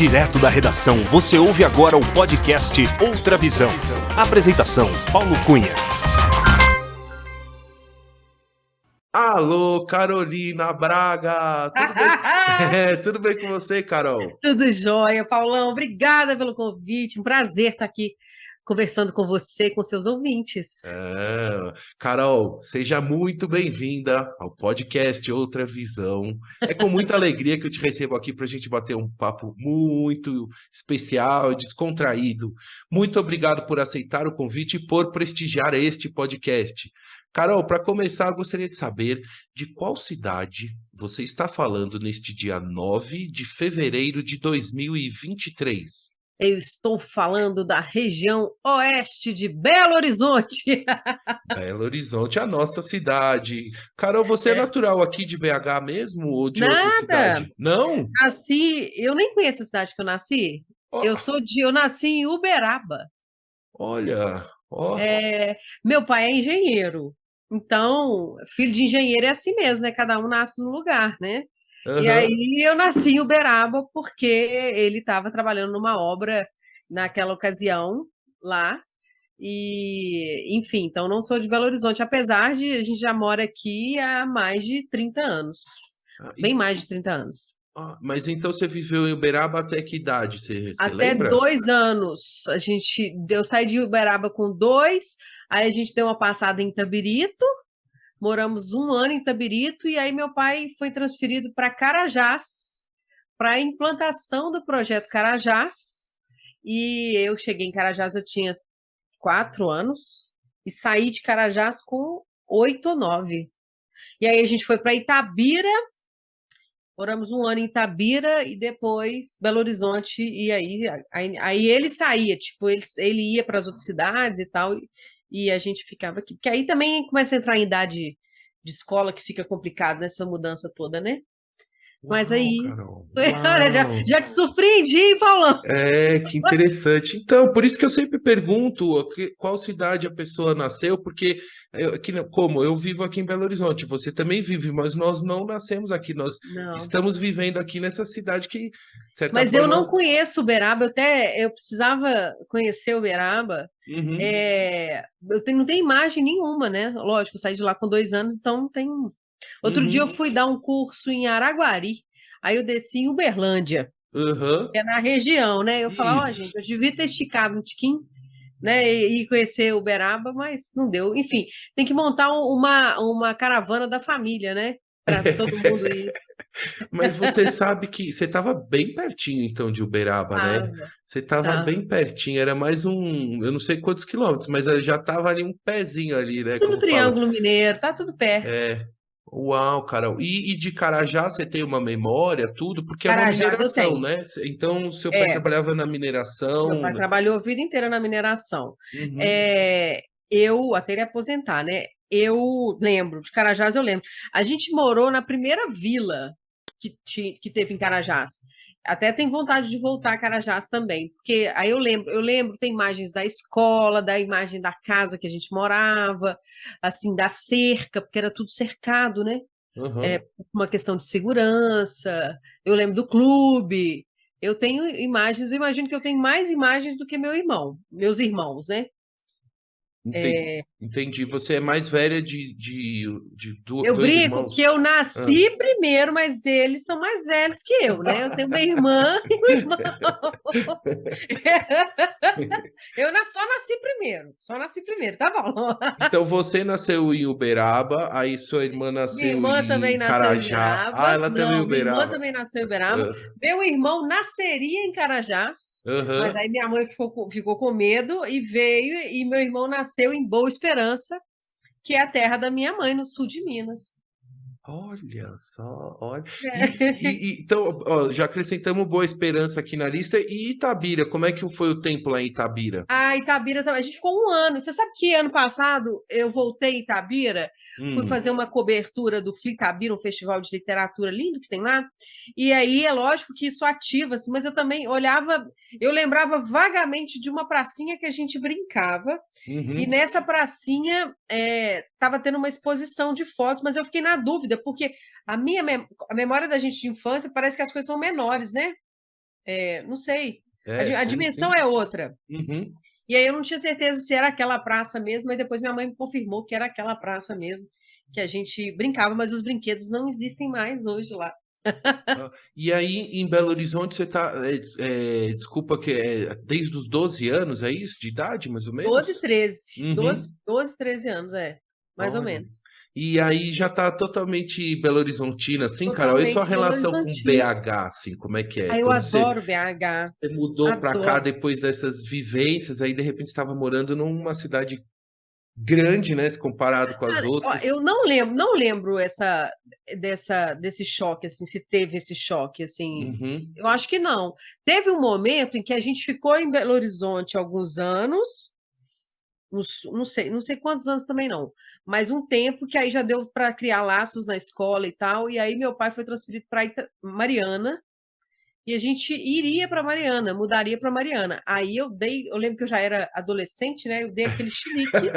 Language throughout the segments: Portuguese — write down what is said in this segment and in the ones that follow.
Direto da redação, você ouve agora o podcast Outra Visão. Apresentação, Paulo Cunha. Alô, Carolina Braga! Tudo bem? Tudo bem com você, Carol? Tudo jóia, Paulão. Obrigada pelo convite. Um prazer estar aqui conversando com você e com seus ouvintes. Carol, seja muito bem-vinda ao podcast Outra Visão. É com muita alegria que eu te recebo aqui para a gente bater um papo muito especial e descontraído. Muito obrigado por aceitar o convite e por prestigiar este podcast. Carol, para começar, eu gostaria de saber de qual cidade você está falando neste dia 9 de fevereiro de 2023. Eu estou falando da região oeste de Belo Horizonte. Belo Horizonte, a nossa cidade. Carol, você é natural aqui de BH mesmo ou de outra Nada. cidade? Não? Eu nem conheço a cidade que eu nasci. Ó, Eu nasci em Uberaba. olha, ó. Meu pai é engenheiro. Então, filho de engenheiro é assim mesmo, né? Cada um nasce no lugar, né? E Aham. aí eu nasci em Uberaba porque ele estava trabalhando numa obra naquela ocasião lá. E, enfim, então não sou de Belo Horizonte, apesar de a gente já mora aqui há mais de 30 anos. Ah, Bem mais de 30 anos. mas então você viveu em Uberaba até que idade? Você Até lembra? 2 anos. Eu saí de Uberaba com 2, aí a gente deu uma passada em Itabirito, moramos 1 ano em Itabirito, e aí meu pai foi transferido para Carajás, para a implantação do projeto Carajás. E eu cheguei em Carajás, eu tinha 4 anos, e saí de Carajás com 8 ou 9. E aí a gente foi para Itabira, moramos 1 ano em Itabira e depois Belo Horizonte, e aí ele saía, tipo, ele ia para as outras cidades e tal, e a gente ficava aqui. Porque aí também começa a entrar em idade de escola, que fica complicado nessa mudança toda, né? Mas Uau, aí, Carol, olha, uau. já te surpreendi, hein, Paulão? Que interessante. Então, por isso que eu sempre pergunto qual cidade a pessoa nasceu, porque como eu vivo aqui em Belo Horizonte, você também vive, mas nós não nascemos aqui, nós Não. estamos vivendo aqui nessa cidade que, de certa Mas eu forma. não conheço Uberaba, eu precisava conhecer Uberaba. Uhum, Não tenho imagem nenhuma, né? Lógico, eu saí de lá com 2 anos, então não tem. Outro dia eu uhum, fui dar um curso em Araguari, aí eu desci em Uberlândia, uhum. que é na região, né? Eu falava, ó, Isso. gente, eu devia ter esticado um tiquinho, né? E conhecer Uberaba, mas não deu. Enfim, tem que montar uma caravana da família, né? Para todo mundo ir. Mas você sabe que você estava bem pertinho, então, de Uberaba, né? Tava, Você estava tava. bem pertinho, era mais eu não sei quantos quilômetros, mas já estava ali um pezinho ali, né? Tudo no Como fala. Triângulo Mineiro, tá tudo perto. É, uau, Carol. E de Carajás você tem uma memória, tudo, porque é uma Carajás eu mineração, tenho. né? Então, seu pai É, trabalhava na meu mineração. pai trabalhou a vida inteira na mineração. Uhum, Eu, até ele aposentar, né? Eu lembro, de Carajás eu lembro. A gente morou na primeira vila que teve em Carajás. Até tem vontade de voltar a Carajás também, porque aí eu lembro, tem imagens da escola, da imagem da casa que a gente morava, assim, da cerca, porque era tudo cercado, né? uhum. Uma questão de segurança. Eu lembro do clube. Eu tenho imagens, eu imagino que eu tenho mais imagens do que meus irmãos, né? Entendi. Você é mais velha de Eu dois brinco que irmãos? eu Ah. nasci primeiro, mas eles são mais velhos que eu, né? Eu tenho uma irmã e um irmão. Só nasci primeiro, tá bom? Então você nasceu em Uberaba, aí sua irmã Minha nasceu irmã também em nasceu em Carajá. Ah, Uberaba. ela também em Não, minha irmã Uberaba. também nasceu em Uberaba. Ah, Meu irmão nasceria em Carajás, mas aham. aí minha mãe ficou com medo e veio, e meu irmão nasceu em Boa Esperança, que é a terra da minha mãe, no sul de Minas. Olha só, olha. Então, ó, já acrescentamos Boa Esperança aqui na lista. E Itabira, como é que foi o tempo lá em Itabira? A Itabira também. A gente ficou 1 ano. Você sabe que ano passado eu voltei em Itabira, fui Hum, fazer uma cobertura do Flitabira, um festival de literatura lindo que tem lá. E aí é lógico que isso ativa, assim, mas eu também olhava, eu lembrava vagamente de uma pracinha que a gente brincava. E uhum. nessa pracinha estava tendo uma exposição de fotos, mas eu fiquei na dúvida, porque a memória da gente de infância parece que as coisas são menores, né? Não sei. A Sim, sim. dimensão é outra. Uhum. E aí eu não tinha certeza se era aquela praça mesmo, mas depois minha mãe me confirmou que era aquela praça mesmo, que a gente brincava, mas os brinquedos não existem mais hoje lá. E aí, em Belo Horizonte, você tá, desculpa, que é desde os 12 anos, é isso? De idade, mais ou menos? 12, 13. Uhum. 12, 13 anos, mais ou Olha. menos. E aí já tá totalmente Belo Horizontina, assim, Carol. E sua Totalmente Belo relação com Horizontino. BH, assim, como é que é? Aí eu Quando adoro BH, você mudou para cá adoro. depois dessas vivências, aí de repente estava morando numa cidade grande, né, se comparado com as Cara, ó, outras. eu não lembro desse choque, assim, se teve esse choque, assim. Uhum. Eu acho que não. Teve um momento em que a gente ficou em Belo Horizonte alguns anos, não sei quantos anos também não, mas um tempo que aí já deu para criar laços na escola e tal, e aí meu pai foi transferido para Mariana, e a gente iria para Mariana, mudaria para Mariana. Aí eu lembro que eu já era adolescente, né? Eu dei aquele chilique,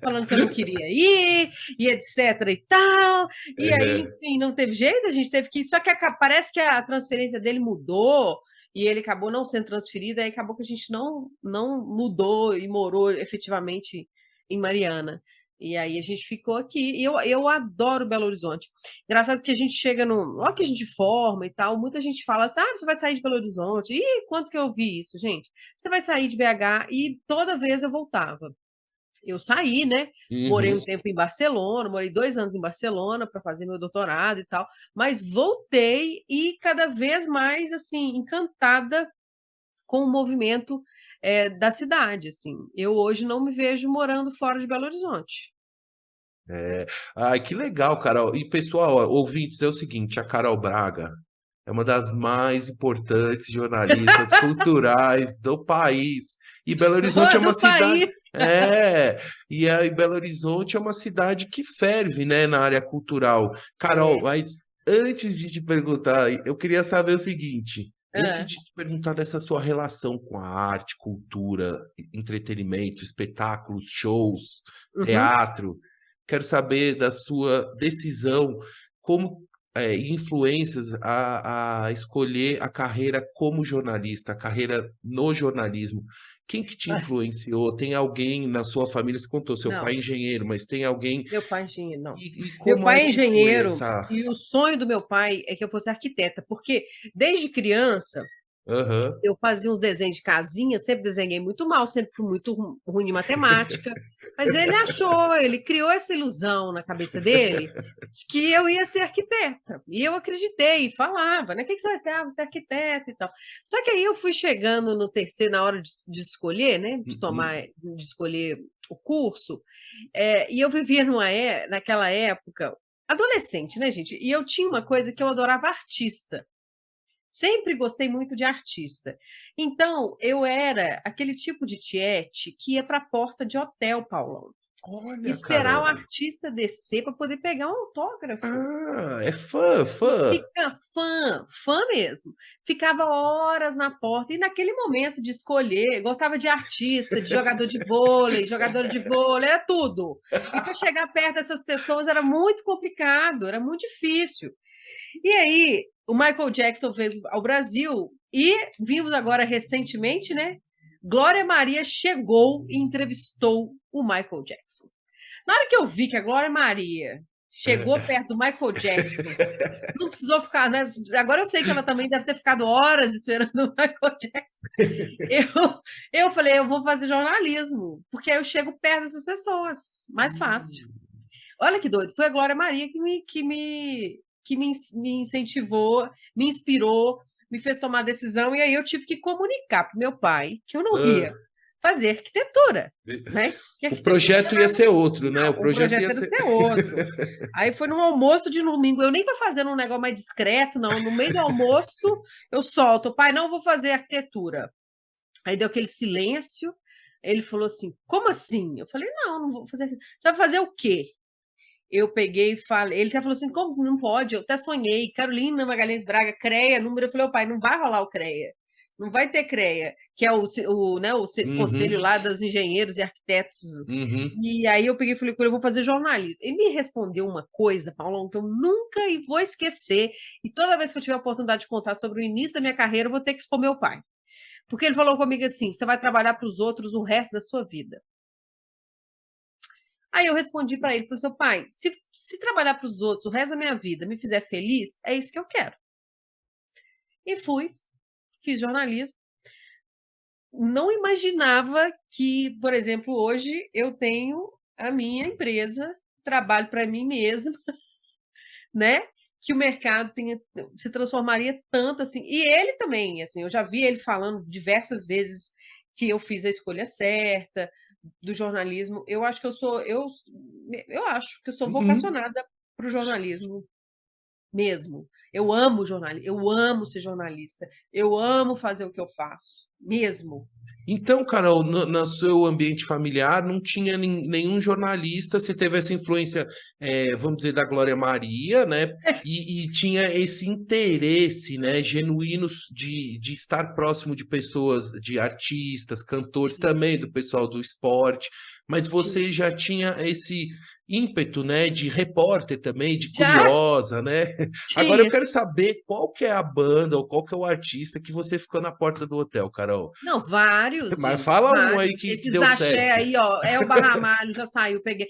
falando que eu não queria ir, e etc e tal. E aí, Aham. enfim, não teve jeito, a gente teve que ir. Só que parece que a transferência dele mudou e ele acabou não sendo transferido, aí acabou que a gente não mudou e morou efetivamente em Mariana. E aí a gente ficou aqui. E eu adoro Belo Horizonte. Engraçado que a gente chega no. Logo que a gente forma e tal, muita gente fala assim: você vai sair de Belo Horizonte. E quanto que eu vi isso, gente? Você vai sair de BH e toda vez eu voltava. Eu saí, né? Morei um Uhum. tempo em Barcelona, morei 2 anos em Barcelona para fazer meu doutorado e tal, mas voltei e cada vez mais assim encantada com o movimento da cidade. Assim, eu hoje não me vejo morando fora de Belo Horizonte. É. Ai, que legal, Carol. E pessoal, ó, ouvintes, é o seguinte, a Carol Braga é uma das mais importantes jornalistas culturais do país. E Belo Horizonte é uma Do cidade, país. e aí Belo Horizonte é uma cidade que ferve, né, na área cultural. Carol, É. mas antes de te perguntar, eu queria saber o seguinte, antes Ah, de te perguntar dessa sua relação com a arte, cultura, entretenimento, espetáculos, shows, uhum. teatro, quero saber da sua decisão como influências a escolher a carreira como jornalista, a carreira no jornalismo. Quem que te Ah, influenciou? Tem alguém na sua família? Você contou, seu pai é não, engenheiro, mas tem alguém. meu pai é engenheiro, não. E Meu como é pai é que foi engenheiro essa? e o sonho do meu pai é que eu fosse arquiteta, porque desde criança Aham. eu fazia uns desenhos de casinha, sempre desenhei muito mal, sempre fui muito ruim de matemática. Mas ele criou essa ilusão na cabeça dele de que eu ia ser arquiteta. E eu acreditei, e falava, né? O que você vai ser? Ah, você é arquiteta e tal. Só que aí eu fui chegando no terceiro, na hora de escolher, né? Uhum. De escolher o curso, e eu vivia naquela época, adolescente, né, gente? E eu tinha uma coisa que eu adorava artista. Sempre gostei muito de artista. Então, eu era aquele tipo de tiete que ia para a porta de hotel, Paulão, Olha, esperar o Carol. artista descer para poder pegar um autógrafo. Ah, é fã, E fã. fica fã mesmo. Ficava horas na porta e naquele momento de escolher, gostava de artista, de jogador de vôlei, era tudo. E para chegar perto dessas pessoas era muito complicado, era muito difícil. E aí, o Michael Jackson veio ao Brasil e vimos agora recentemente, né? Glória Maria chegou e entrevistou o Michael Jackson. Na hora que eu vi que a Glória Maria chegou É. perto do Michael Jackson, não precisou ficar, né? Agora eu sei que ela também deve ter ficado horas esperando o Michael Jackson. Eu falei, eu vou fazer jornalismo, porque aí eu chego perto dessas pessoas, mais fácil. Hum. Olha que doido, foi a Glória Maria me incentivou, me inspirou, me fez tomar decisão, e aí eu tive que comunicar para o meu pai que eu não ia Ah. fazer arquitetura, né? Que O arquitetura projeto ia ser outro, né? O não, o projeto projeto ia era ser. ser outro. Aí foi no almoço de domingo, eu nem para fazer um negócio mais discreto, não. No meio do almoço, eu solto, pai, não vou fazer arquitetura. Aí deu aquele silêncio. Ele falou assim: como assim? Eu falei: não vou fazer. Você vai fazer o quê? Eu peguei e falei. Ele até falou assim: como não pode? Eu até sonhei. Carolina Magalhães Braga, CREA, número. Eu falei: ô pai, não vai rolar o CREA. Não vai ter CREA, que é o conselho Uhum, lá dos engenheiros e arquitetos. uhum. E aí eu peguei e falei com ele, eu vou fazer jornalismo. Ele me respondeu uma coisa, Paulão, que eu nunca vou esquecer. E toda vez que eu tiver a oportunidade de contar sobre o início da minha carreira, eu vou ter que expor meu pai. Porque ele falou comigo assim: você vai trabalhar para os outros o resto da sua vida. Aí eu respondi para ele, falei, seu pai, se trabalhar para os outros o resto da minha vida me fizer feliz, é isso que eu quero. E fui, fiz jornalismo. Não imaginava que, por exemplo, hoje eu tenho a minha empresa, trabalho para mim mesma, né? Que o mercado se transformaria tanto assim. E ele também, assim, eu já vi ele falando diversas vezes que eu fiz a escolha certa do jornalismo. Eu acho que eu sou Uhum. vocacionada para o jornalismo mesmo. Eu amo jornalismo, eu amo ser jornalista, eu amo fazer o que eu faço, mesmo. Então, Carol, no seu ambiente familiar não tinha nenhum jornalista, você teve essa influência, vamos dizer, da Glória Maria, né? E tinha esse interesse, né, genuíno de estar próximo de pessoas, de artistas, cantores, Tinha, também do pessoal do esporte, mas tinha. você já tinha esse ímpeto, né, de repórter também, de Já curiosa, né? Agora eu tinha. quero saber qual que é a banda ou qual que é o artista que você ficou na porta do hotel, Carol. Não, vários, Mas gente, fala um aí vários. que Esses deu axé certo. aí, ó, é o Barramalho, já saiu, peguei.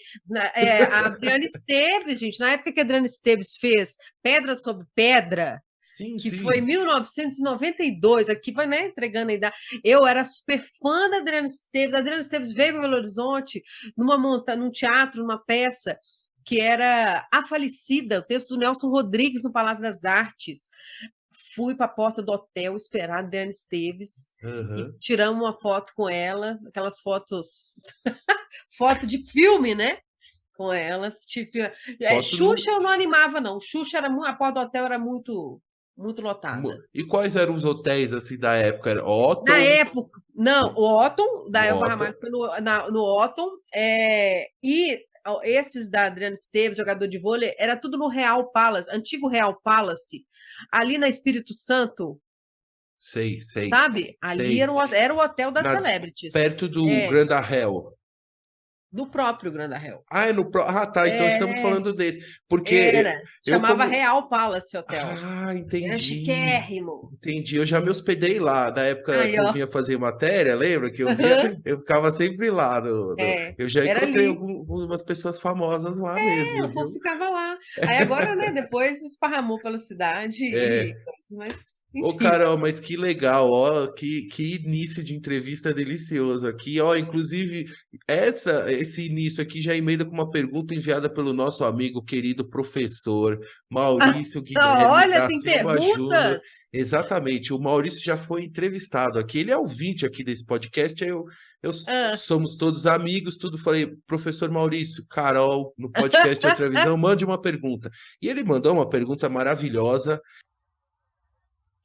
A Adriana Esteves, gente, na época que a Adriana Esteves fez Pedra sobre Pedra, Sim, que sim. foi em 1992, aqui vai, né, entregando a idade. Eu era super fã da Adriana Esteves. A Adriana Esteves veio para Belo Horizonte num teatro, numa peça que era A Falecida, o texto do Nelson Rodrigues no Palácio das Artes. Fui para a porta do hotel esperar a Adriana Esteves e Aham. tiramos uma foto com ela, aquelas fotos, foto de filme, né? Com ela. Foto no. Xuxa eu não animava, não. Xuxa a porta do hotel era muito lotada. E quais eram os hotéis assim da época? Era Na Otton, época, não, o Otton, da o Elba Otton. Ramalho foi no Otton, e esses da Adriana Esteves, jogador de vôlei, era tudo no Real Palace, antigo Real Palace, ali na Espírito Santo, Sei, sei, sabe? Ali sei. era o hotel das Na, celebrities, perto do é, Grand Arrel. do próprio Granda Real. Ah, Ah, tá. Então estamos É, falando desse. Porque era, eu, chamava como. Real Palace Hotel. Ah, Era entendi. chiquérrimo. Entendi. Eu já me hospedei lá, da época Aí, que eu ó. vinha fazer matéria, lembra que eu via? Uhum. Eu ficava sempre lá. Eu já Era encontrei ali. algumas pessoas famosas lá mesmo, O povo viu? ficava lá. Aí agora, né, depois esparramou pela cidade e É. coisas, mas Ô, enfim. Carol, mas que legal, ó, que início de entrevista delicioso aqui, ó, inclusive esse início aqui já emenda com uma pergunta enviada pelo nosso amigo querido professor Maurício Guilherme Olha, da tem Silva Júnior. perguntas? Exatamente, o Maurício já foi entrevistado aqui, ele é ouvinte aqui desse podcast, eu Ah, somos todos amigos, tudo. Falei, professor Maurício, Carol, no podcast Outra Visão, mande uma pergunta. E ele mandou uma pergunta maravilhosa.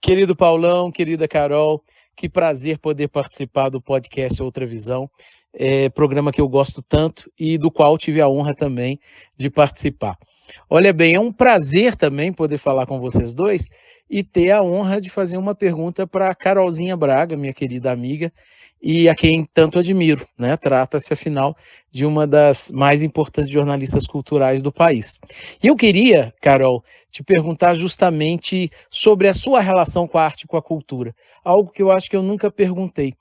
Querido Paulão, querida Carol, que prazer poder participar do podcast Outra Visão, programa que eu gosto tanto e do qual tive a honra também de participar. Olha bem, é um prazer também poder falar com vocês dois e ter a honra de fazer uma pergunta para a Carolzinha Braga, minha querida amiga, e a quem tanto admiro, né? Trata-se, afinal, de uma das mais importantes jornalistas culturais do país. E eu queria, Carol, te perguntar justamente sobre a sua relação com a arte e com a cultura. Algo que eu acho que eu nunca perguntei.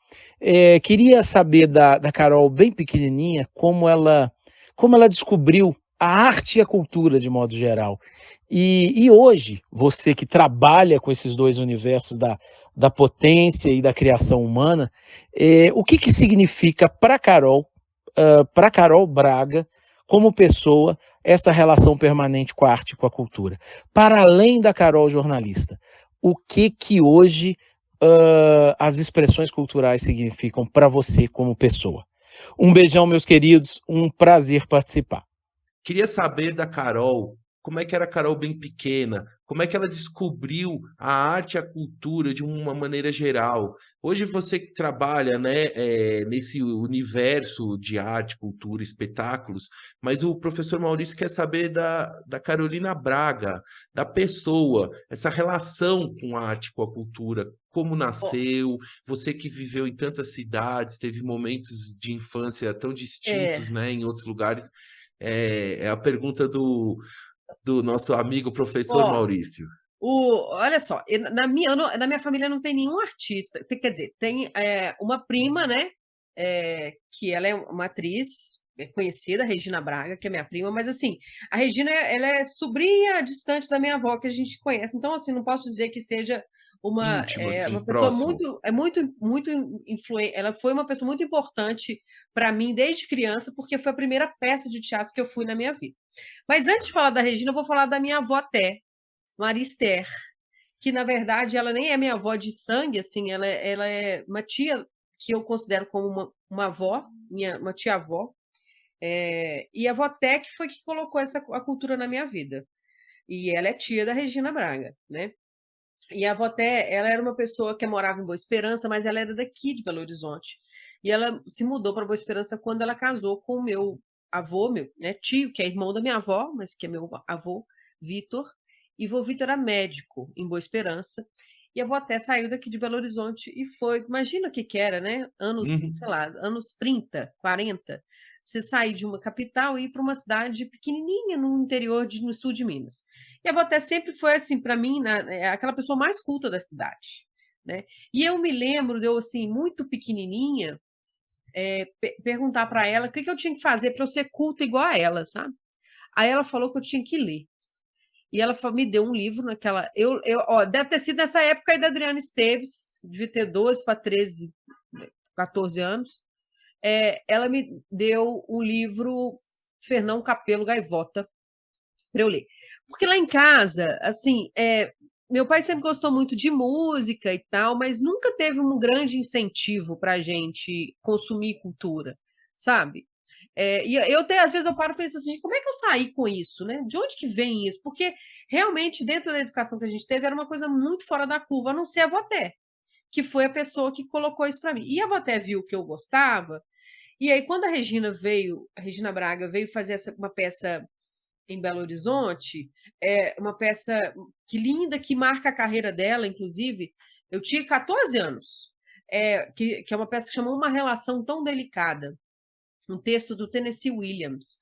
Queria saber da Carol, bem pequenininha, como ela descobriu a arte e a cultura de modo geral. E hoje, você que trabalha com esses dois universos da potência e da criação humana, o que significa para Carol Braga, como pessoa, essa relação permanente com a arte e com a cultura? Para além da Carol jornalista, o que hoje as expressões culturais significam para você como pessoa? Um beijão, meus queridos, um prazer participar. Queria saber da Carol, como é que era a Carol bem pequena, como é que ela descobriu a arte e a cultura de uma maneira geral. Hoje você que trabalha, né, nesse universo de arte, cultura, espetáculos, mas o professor Maurício quer saber da Carolina Braga, da pessoa, essa relação com a arte, com a cultura. como nasceu, você que viveu em tantas cidades, teve momentos de infância tão distintos, né, em outros lugares. É a pergunta do nosso amigo professor Ó, Maurício. olha só, na minha família não tem nenhum artista. Quer dizer, tem uma prima, né? Que ela é uma atriz conhecida, Regina Braga, que é minha prima, mas assim, a Regina ela é sobrinha distante da minha avó, que a gente conhece. Então, assim, não posso dizer que seja Íntimo, uma assim, pessoa próximo. muito influente. Ela foi uma pessoa muito importante para mim desde criança, porque foi a primeira peça de teatro que eu fui na minha vida. Mas antes de falar da Regina, eu vou falar da minha avó Té, Maria Esther, que na verdade ela nem é minha avó de sangue, assim, ela é uma tia que eu considero como uma avó, uma tia-avó, e a avó Té que foi que colocou a cultura na minha vida. E ela é tia da Regina Braga, né? E a avó Té, ela era uma pessoa que morava em Boa Esperança, mas ela era daqui de Belo Horizonte. E ela se mudou para Boa Esperança quando ela casou com o meu avô, meu, né, tio, que é irmão da minha avó, mas que é meu avô, Vitor. E vô Vitor era médico em Boa Esperança. E a avó Té saiu daqui de Belo Horizonte e foi, imagina o que que era, né? Anos, sei Uhum. lá, anos 30, 40. Você sair de uma capital e ir para uma cidade pequenininha no interior, no sul de Minas. E a avó Té sempre foi, assim, para mim, aquela pessoa mais culta da cidade, né? E eu me lembro de eu, assim, muito pequenininha, perguntar para ela o que que eu tinha que fazer para eu ser culta igual a ela, sabe? Aí ela falou que eu tinha que ler. E ela me deu um livro naquela. Ó, deve ter sido nessa época aí da Adriana Esteves, devia ter 12 para 13, 14 anos. Ela me deu o livro Fernão Capelo Gaivota para eu ler. Porque lá em casa, assim, meu pai sempre gostou muito de música e tal, mas nunca teve um grande incentivo para a gente consumir cultura, sabe? E eu até, às vezes eu paro e penso assim, como é que eu saí com isso, né? De onde que vem isso? Porque realmente, dentro da educação que a gente teve, era uma coisa muito fora da curva, a não ser a Voté, que foi a pessoa que colocou isso para mim. E a Voté viu que eu gostava, e aí quando a Regina Braga veio fazer uma peça em Belo Horizonte, uma peça que linda, que marca a carreira dela, inclusive. Eu tinha 14 anos, que é uma peça que chama Uma Relação Tão Delicada, um texto do Tennessee Williams.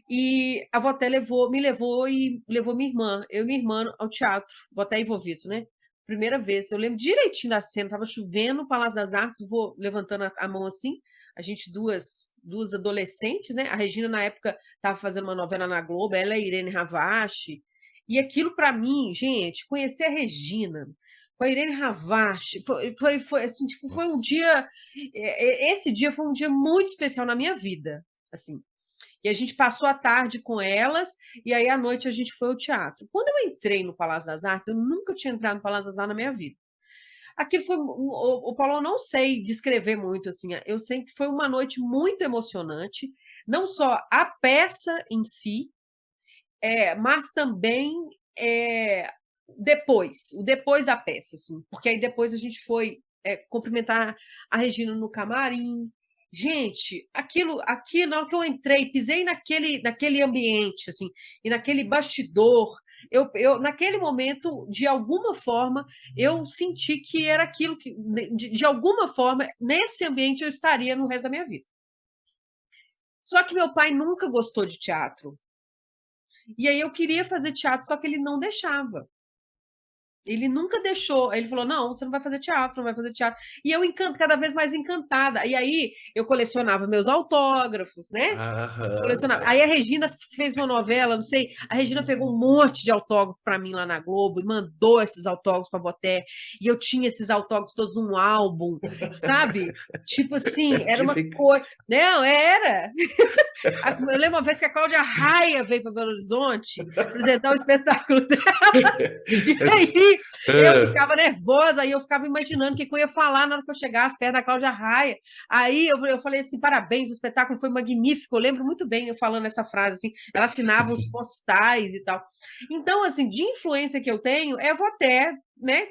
E a Voté me levou e levou minha irmã, eu e minha irmã, ao teatro, Voté e Vovito, né? Primeira vez, eu lembro direitinho da cena, estava chovendo no Palácio das Artes, vou levantando a mão assim, a gente duas adolescentes, né? A Regina, na época, estava fazendo uma novela na Globo, ela é Irene Havashi, e aquilo para mim, gente, conhecer a Regina, com a Irene Havashi, foi assim, tipo, foi um Nossa. dia, esse dia foi um dia muito especial na minha vida, assim. E a gente passou a tarde com elas, e aí à noite a gente foi ao teatro. Quando eu entrei no Palácio das Artes, eu nunca tinha entrado no Palácio das Artes na minha vida. Aquilo foi. O Paulo, eu não sei descrever muito, assim. Eu sei que foi uma noite muito emocionante, não só a peça em si, mas também o depois da peça, assim. Porque aí depois a gente foi cumprimentar a Regina no camarim. Gente, aquilo, na hora que eu entrei, pisei naquele ambiente, assim, e naquele bastidor, naquele momento, de alguma forma, eu senti que era aquilo que, de alguma forma, nesse ambiente eu estaria no resto da minha vida. Só que meu pai nunca gostou de teatro. E aí eu queria fazer teatro, só que ele não deixava. Ele nunca deixou. Ele falou: não, você não vai fazer teatro, não vai fazer teatro. E eu cada vez mais encantada. E aí eu colecionava meus autógrafos, né? Aham. Colecionava. Aí a Regina fez uma novela, não sei. A Regina pegou um monte de autógrafo para mim lá na Globo e mandou esses autógrafos para a Voté. E eu tinha esses autógrafos todos num álbum, sabe? Tipo assim, era Que uma legal. coisa. Não, era. Eu lembro uma vez que a Cláudia Raia veio para Belo Horizonte apresentar o espetáculo dela. E aí eu Ah, ficava nervosa, aí eu ficava imaginando o que eu ia falar na hora que eu chegasse perto da Cláudia Raia. Aí eu falei assim: parabéns, o espetáculo foi magnífico. Eu lembro muito bem eu falando essa frase assim. Ela assinava os postais e tal. Então, assim, de influência que eu tenho, eu vou até, né?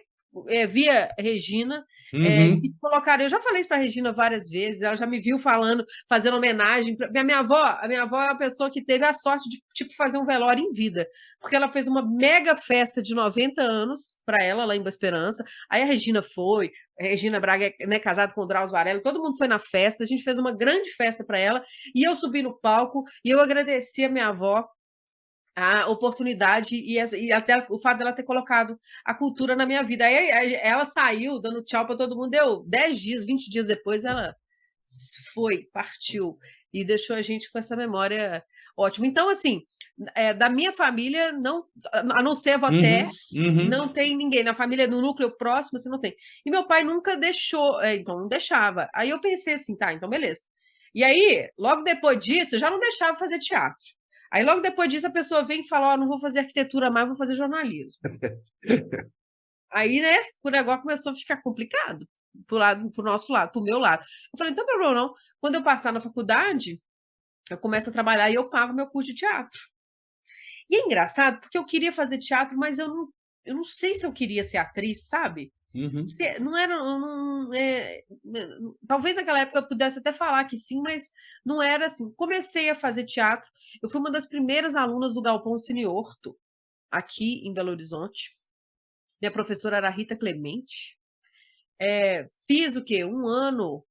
via Regina, Uhum. que colocaram. Eu já falei isso para a Regina várias vezes, ela já me viu falando, fazendo homenagem. A minha avó é uma pessoa que teve a sorte de tipo, fazer um velório em vida, porque ela fez uma mega festa de 90 anos para ela lá em Boa Esperança. Aí a Regina foi, a Regina Braga é, né, casada com o Drauzio Varela, todo mundo foi na festa, a gente fez uma grande festa para ela, e eu subi no palco e eu agradeci a minha avó a oportunidade e até o fato dela ter colocado a cultura na minha vida. Aí ela saiu dando tchau para todo mundo, deu 10 dias, 20 dias depois ela partiu e deixou a gente com essa memória ótima. Então, assim, da minha família, não, a não ser a Voté, não tem ninguém. Na família, no núcleo próximo, você não tem. E meu pai nunca deixou, então não deixava. Aí eu pensei assim, tá, então beleza. E aí, logo depois disso, eu já não deixava fazer teatro. Aí, logo depois disso, a pessoa vem e fala: não vou fazer arquitetura mais, vou fazer jornalismo. Aí, né, o negócio começou a ficar complicado pro nosso lado, pro meu lado. Eu falei: não tem problema não. Quando eu passar na faculdade, eu começo a trabalhar e eu pago meu curso de teatro. E é engraçado, porque eu queria fazer teatro, mas eu não sei se eu queria ser atriz, sabe? Não era. Talvez naquela época eu pudesse até falar que sim, mas não era assim. Comecei a fazer teatro. Eu fui uma das primeiras alunas do Galpão Cine Horto, aqui em Belo Horizonte. Minha professora era Rita Clemente. Fiz o quê? Um ano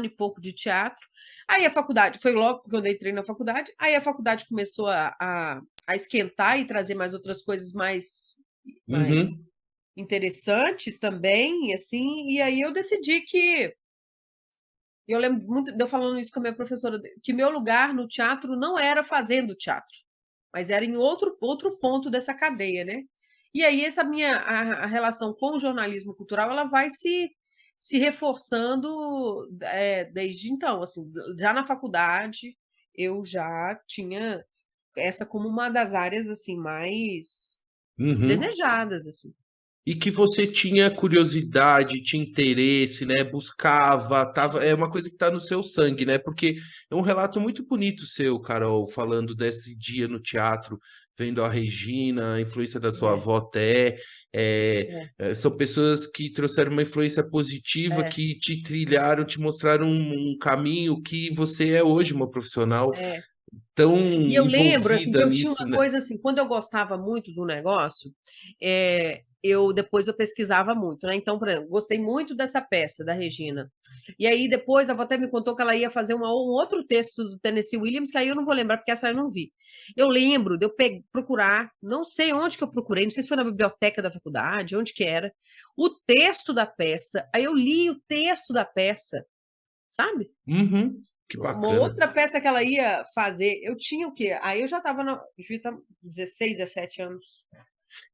e pouco de teatro. Aí a faculdade, foi logo quando eu entrei na faculdade, aí a faculdade começou a esquentar e trazer mais outras coisas mais interessantes também, assim, e aí eu decidi que eu lembro muito de eu falando isso com a minha professora, que meu lugar no teatro não era fazendo teatro, mas era em outro ponto dessa cadeia, né? E aí essa a relação com o jornalismo cultural, ela vai se reforçando desde então, assim, já na faculdade eu já tinha essa como uma das áreas assim mais desejadas, assim. E que você tinha curiosidade, tinha interesse, né? Buscava, tava, é uma coisa que está no seu sangue, né? Porque é um relato muito bonito seu, Carol, falando desse dia no teatro, vendo a Regina, a influência da sua avó Té. São pessoas que trouxeram uma influência positiva, que te trilharam, te mostraram um caminho que você é hoje uma profissional tão E eu lembro assim, que envolvida eu tinha nisso, uma né? coisa assim, quando eu gostava muito do negócio, depois eu pesquisava muito, né? Então, por exemplo, gostei muito dessa peça da Regina. E aí depois a avó até me contou que ela ia fazer um outro texto do Tennessee Williams, que aí eu não vou lembrar, porque essa eu não vi. Eu lembro de eu procurar, não sei onde que eu procurei, não sei se foi na biblioteca da faculdade, onde que era, o texto da peça. Aí eu li o texto da peça, sabe? Que Uma bacana. outra peça que ela ia fazer, eu tinha o quê? Aí eu já estava, devia estar 16, 17 anos.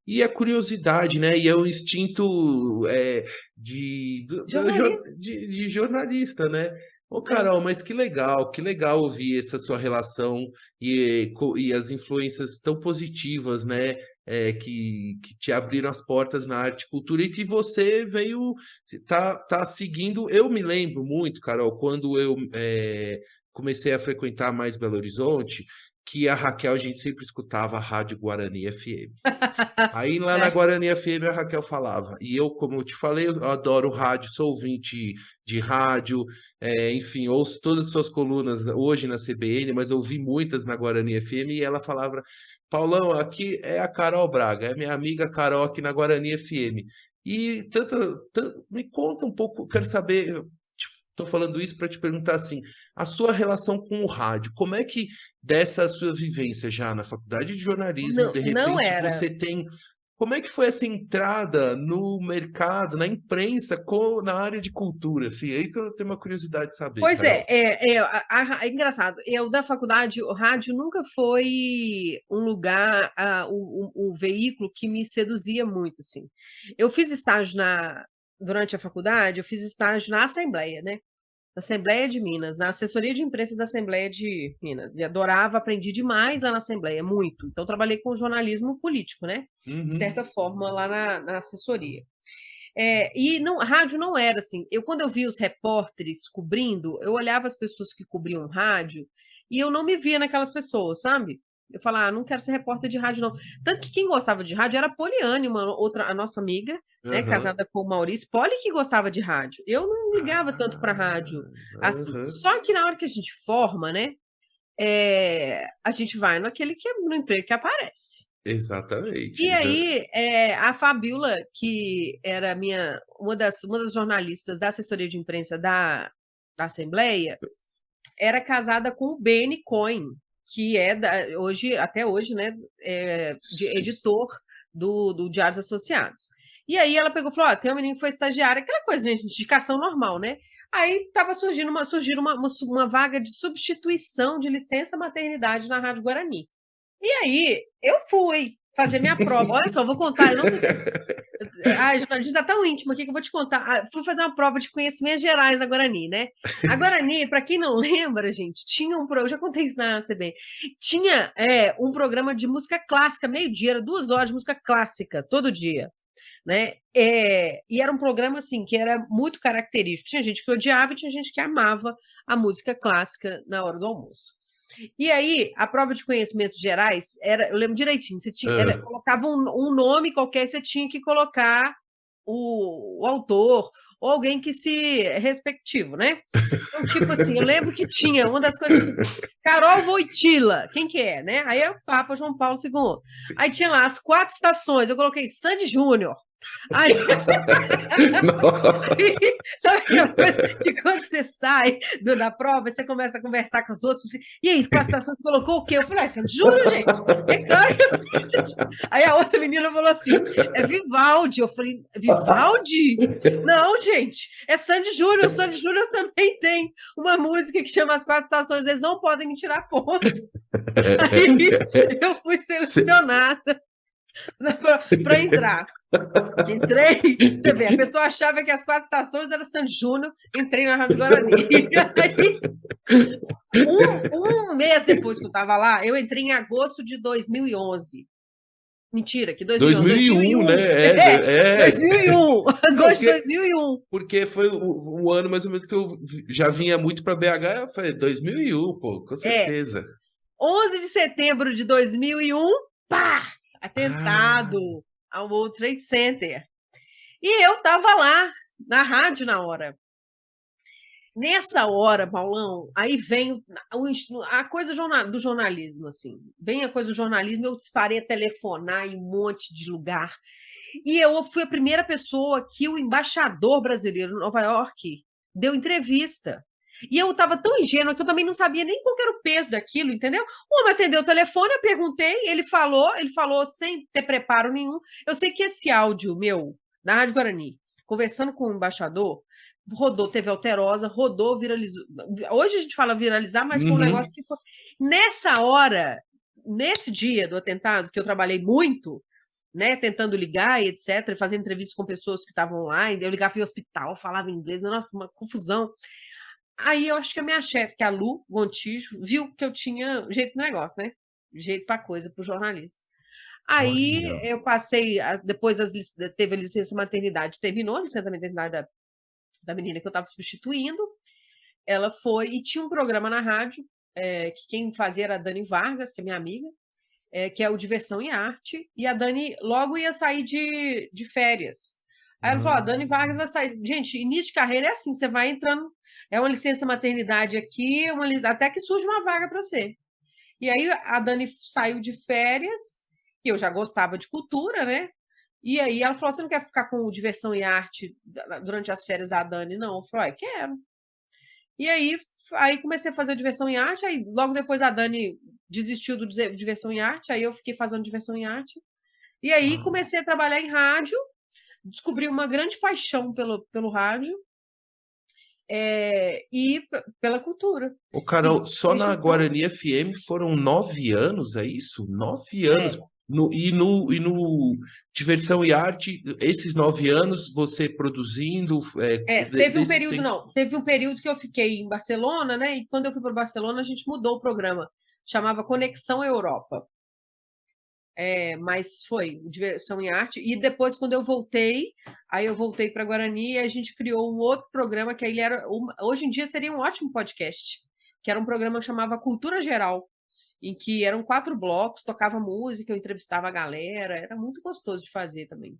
E a curiosidade, né? E é o instinto Jornalista. de jornalista, né? Ô, Carol, mas que legal ouvir essa sua relação e as influências tão positivas, né? Que te abriram as portas na arte e cultura e que você veio, tá seguindo. Eu me lembro muito, Carol, quando eu comecei a frequentar mais Belo Horizonte, que a Raquel, a gente sempre escutava a Rádio Guarani FM. Aí lá na Guarani FM a Raquel falava, e eu, como eu te falei, eu adoro rádio, sou ouvinte de rádio, enfim, ouço todas as suas colunas hoje na CBN, mas ouvi muitas na Guarani FM, e ela falava: Paulão, aqui é a Carol Braga, é minha amiga Carol aqui na Guarani FM. E me conta um pouco, quero saber, estou falando isso para te perguntar assim, a sua relação com o rádio, como é que dessa sua vivência já na faculdade de jornalismo, de Não repente era. você tem, como é que foi essa entrada no mercado, na imprensa, na área de cultura? Assim, é isso que eu tenho uma curiosidade de saber, Pois Carol. é engraçado. Eu, da faculdade, o rádio nunca foi um lugar, um veículo que me seduzia muito, assim. Eu fiz estágio durante a faculdade, eu fiz estágio na Assembleia, né? Na Assembleia de Minas, na assessoria de imprensa da Assembleia de Minas. E adorava, aprendi demais lá na Assembleia, muito. Então, trabalhei com jornalismo político, né? De certa forma, lá na assessoria. E rádio não era assim. Quando eu vi os repórteres cobrindo, eu olhava as pessoas que cobriam rádio e eu não me via naquelas pessoas, sabe? Eu falava, não quero ser repórter de rádio, não. Tanto que quem gostava de rádio era a Poliane, a nossa amiga, né, casada com o Maurício. Poli que gostava de rádio. Eu não ligava tanto para rádio assim. Só que na hora que a gente forma, né, a gente vai no emprego que aparece. Exatamente. E aí, a Fabiola, que era uma das jornalistas da assessoria de imprensa da Assembleia, era casada com o Benny Cohen, que é até hoje, né, editor do Diários Associados. E aí ela pegou e falou: tem uma menina que foi estagiária, aquela coisa, gente, indicação normal, né? Aí estava surgindo uma vaga de substituição de licença maternidade na Rádio Guarani. E aí eu fui fazer minha prova. Olha só, vou contar. A gente tá tão íntimo aqui que eu vou te contar. Fui fazer uma prova de conhecimentos gerais da Guarani, né? A Guarani, para quem não lembra, gente, tinha eu já contei isso na CB, tinha um programa de música clássica, meio-dia, era 2 horas de música clássica, todo dia, né? E era um programa, assim, que era muito característico. Tinha gente que odiava e tinha gente que amava a música clássica na hora do almoço. E aí, a prova de conhecimentos gerais, eu lembro direitinho, você colocava um nome qualquer, você tinha que colocar o autor, ou alguém que se respectivo, né? Então, tipo assim, eu lembro que tinha uma das coisas, tipo assim, Carol Wojtyla, quem que é, né? Aí é o Papa João Paulo II. Aí tinha lá as 4 estações, eu coloquei Sandy Júnior. Aí... Sabe aquela coisa que quando você sai da prova, você começa a conversar com os outros, assim, e aí, 4 estações, você colocou o quê? Eu falei, Sandy Júnior, gente, é claro que é Sandy. Aí a outra menina falou assim, é Vivaldi. Eu falei, Vivaldi? Não, gente, é Sandy Júnior. O Sandy Júnior também tem uma música que chama As 4 Estações, eles não podem me tirar ponto. Aí eu fui selecionada para entrar. Entrei, você vê, a pessoa achava que as 4 estações era Sandy Júnior, entrei na Rádio Guarani. Aí, um mês depois que eu estava lá, eu entrei em agosto de 2011. Mentira, que 2001, né? 2001, agosto de 2001. Porque foi um ano mais ou menos que eu já vinha muito para BH, eu falei, 2001, pô, com certeza. 11 de setembro de 2001, pá! Atentado ao World Trade Center. E eu estava lá, na rádio na hora. Nessa hora, Paulão, aí vem a coisa do jornalismo, assim. Vem a coisa do jornalismo, eu disparei a telefonar em um monte de lugar. E eu fui a primeira pessoa que o embaixador brasileiro em Nova York deu entrevista. E eu estava tão ingênua que eu também não sabia nem qual era o peso daquilo, entendeu? O homem atendeu o telefone, eu perguntei, ele falou sem ter preparo nenhum. Eu sei que esse áudio meu, da Rádio Guarani, conversando com o embaixador, rodou, teve alterosa, rodou, viralizou. Hoje a gente fala viralizar, mas foi um negócio que foi... Nessa hora, nesse dia do atentado, que eu trabalhei muito, né, tentando ligar e etc., fazendo entrevistas com pessoas que estavam online, eu ligava em hospital, falava inglês, nossa, uma confusão. Aí eu acho que a minha chefe, que é a Lu Gontijo, viu que eu tinha jeito no negócio, né? Jeito para coisa, para o jornalista. Aí eu passei, depois teve a licença maternidade, terminou a licença maternidade da menina que eu estava substituindo. Ela foi, e tinha um programa na rádio, que quem fazia era a Dani Vargas, que é minha amiga, que é o Diversão e Arte, e a Dani logo ia sair de férias. Aí ela falou, a Dani Vargas vai sair. Gente, início de carreira é assim, você vai entrando, é uma licença maternidade aqui, até que surge uma vaga para você. E aí a Dani saiu de férias, e eu já gostava de cultura, né? E aí ela falou, você não quer ficar com Diversão e Arte durante as férias da Dani? Não. Eu falei, quero. E aí comecei a fazer Diversão e Arte, aí logo depois a Dani desistiu do Diversão e Arte, aí eu fiquei fazendo Diversão e Arte. E aí comecei a trabalhar em rádio, descobri uma grande paixão pelo rádio e pela cultura. Ô, Carol, só na Guarani FM foram 9 anos, é isso? 9 anos. E no Diversão e Arte, esses 9 anos, você produzindo... teve um período, teve um período que eu fiquei em Barcelona, né? E quando eu fui para Barcelona, a gente mudou o programa. Chamava Conexão Europa. Mas foi Diversão e Arte. E depois, quando eu voltei, aí eu voltei para Guarani e a gente criou um outro programa que aí hoje em dia seria um ótimo podcast, que era um programa que chamava Cultura Geral. em que eram 4 blocos, tocava música, eu entrevistava a galera, era muito gostoso de fazer também.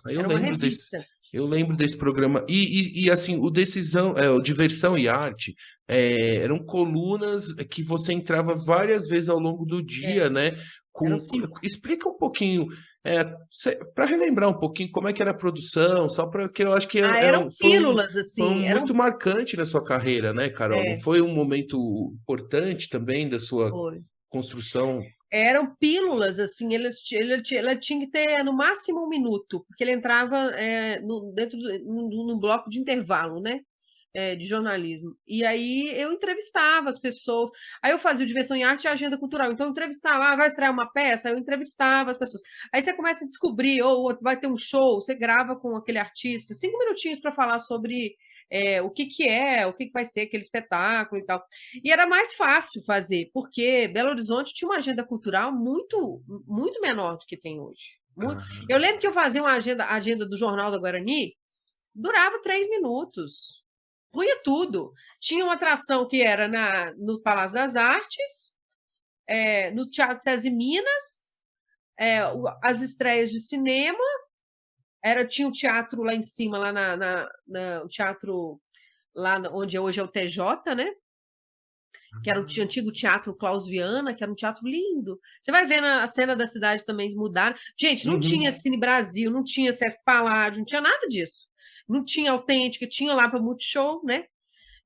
Eu Era uma lembro revista. eu lembro desse programa. E assim, o Diversão e Arte eram colunas que você entrava várias vezes ao longo do dia, né? Eram 5. Explica um pouquinho, para relembrar um pouquinho como é que era a produção, só para que eu acho que Eram pílulas, foi assim, muito marcante na sua carreira, né, Carol? Não é, foi um momento importante também da sua foi. construção? Eram pílulas, assim, ela tinha que ter no máximo 1 minuto, porque ele entrava dentro num bloco de intervalo, né? De jornalismo. E aí eu entrevistava as pessoas. Aí eu fazia o Diversão em Arte e Agenda Cultural. Então eu entrevistava, vai estrear uma peça, eu entrevistava as pessoas. Aí você começa a descobrir, ou vai ter um show, você grava com aquele artista, 5 minutinhos para falar sobre o que o que vai ser aquele espetáculo e tal. E era mais fácil fazer, porque Belo Horizonte tinha uma agenda cultural muito, muito menor do que tem hoje. Muito. Eu lembro que eu fazia uma agenda do Jornal da Guarani, durava 3 minutos. Punha tudo. Tinha uma atração que era no Palácio das Artes, no Teatro César Minas, as estreias de cinema, tinha um teatro lá em cima, lá o teatro lá onde hoje é o TJ, né? Que era o antigo Teatro Klaus Viana, que era um teatro lindo. Você vai vendo a cena da cidade também mudar. Gente, não tinha Cine Brasil, não tinha Sesc Paládio, não tinha nada disso. Não tinha Autêntica, tinha lá para Multishow, né?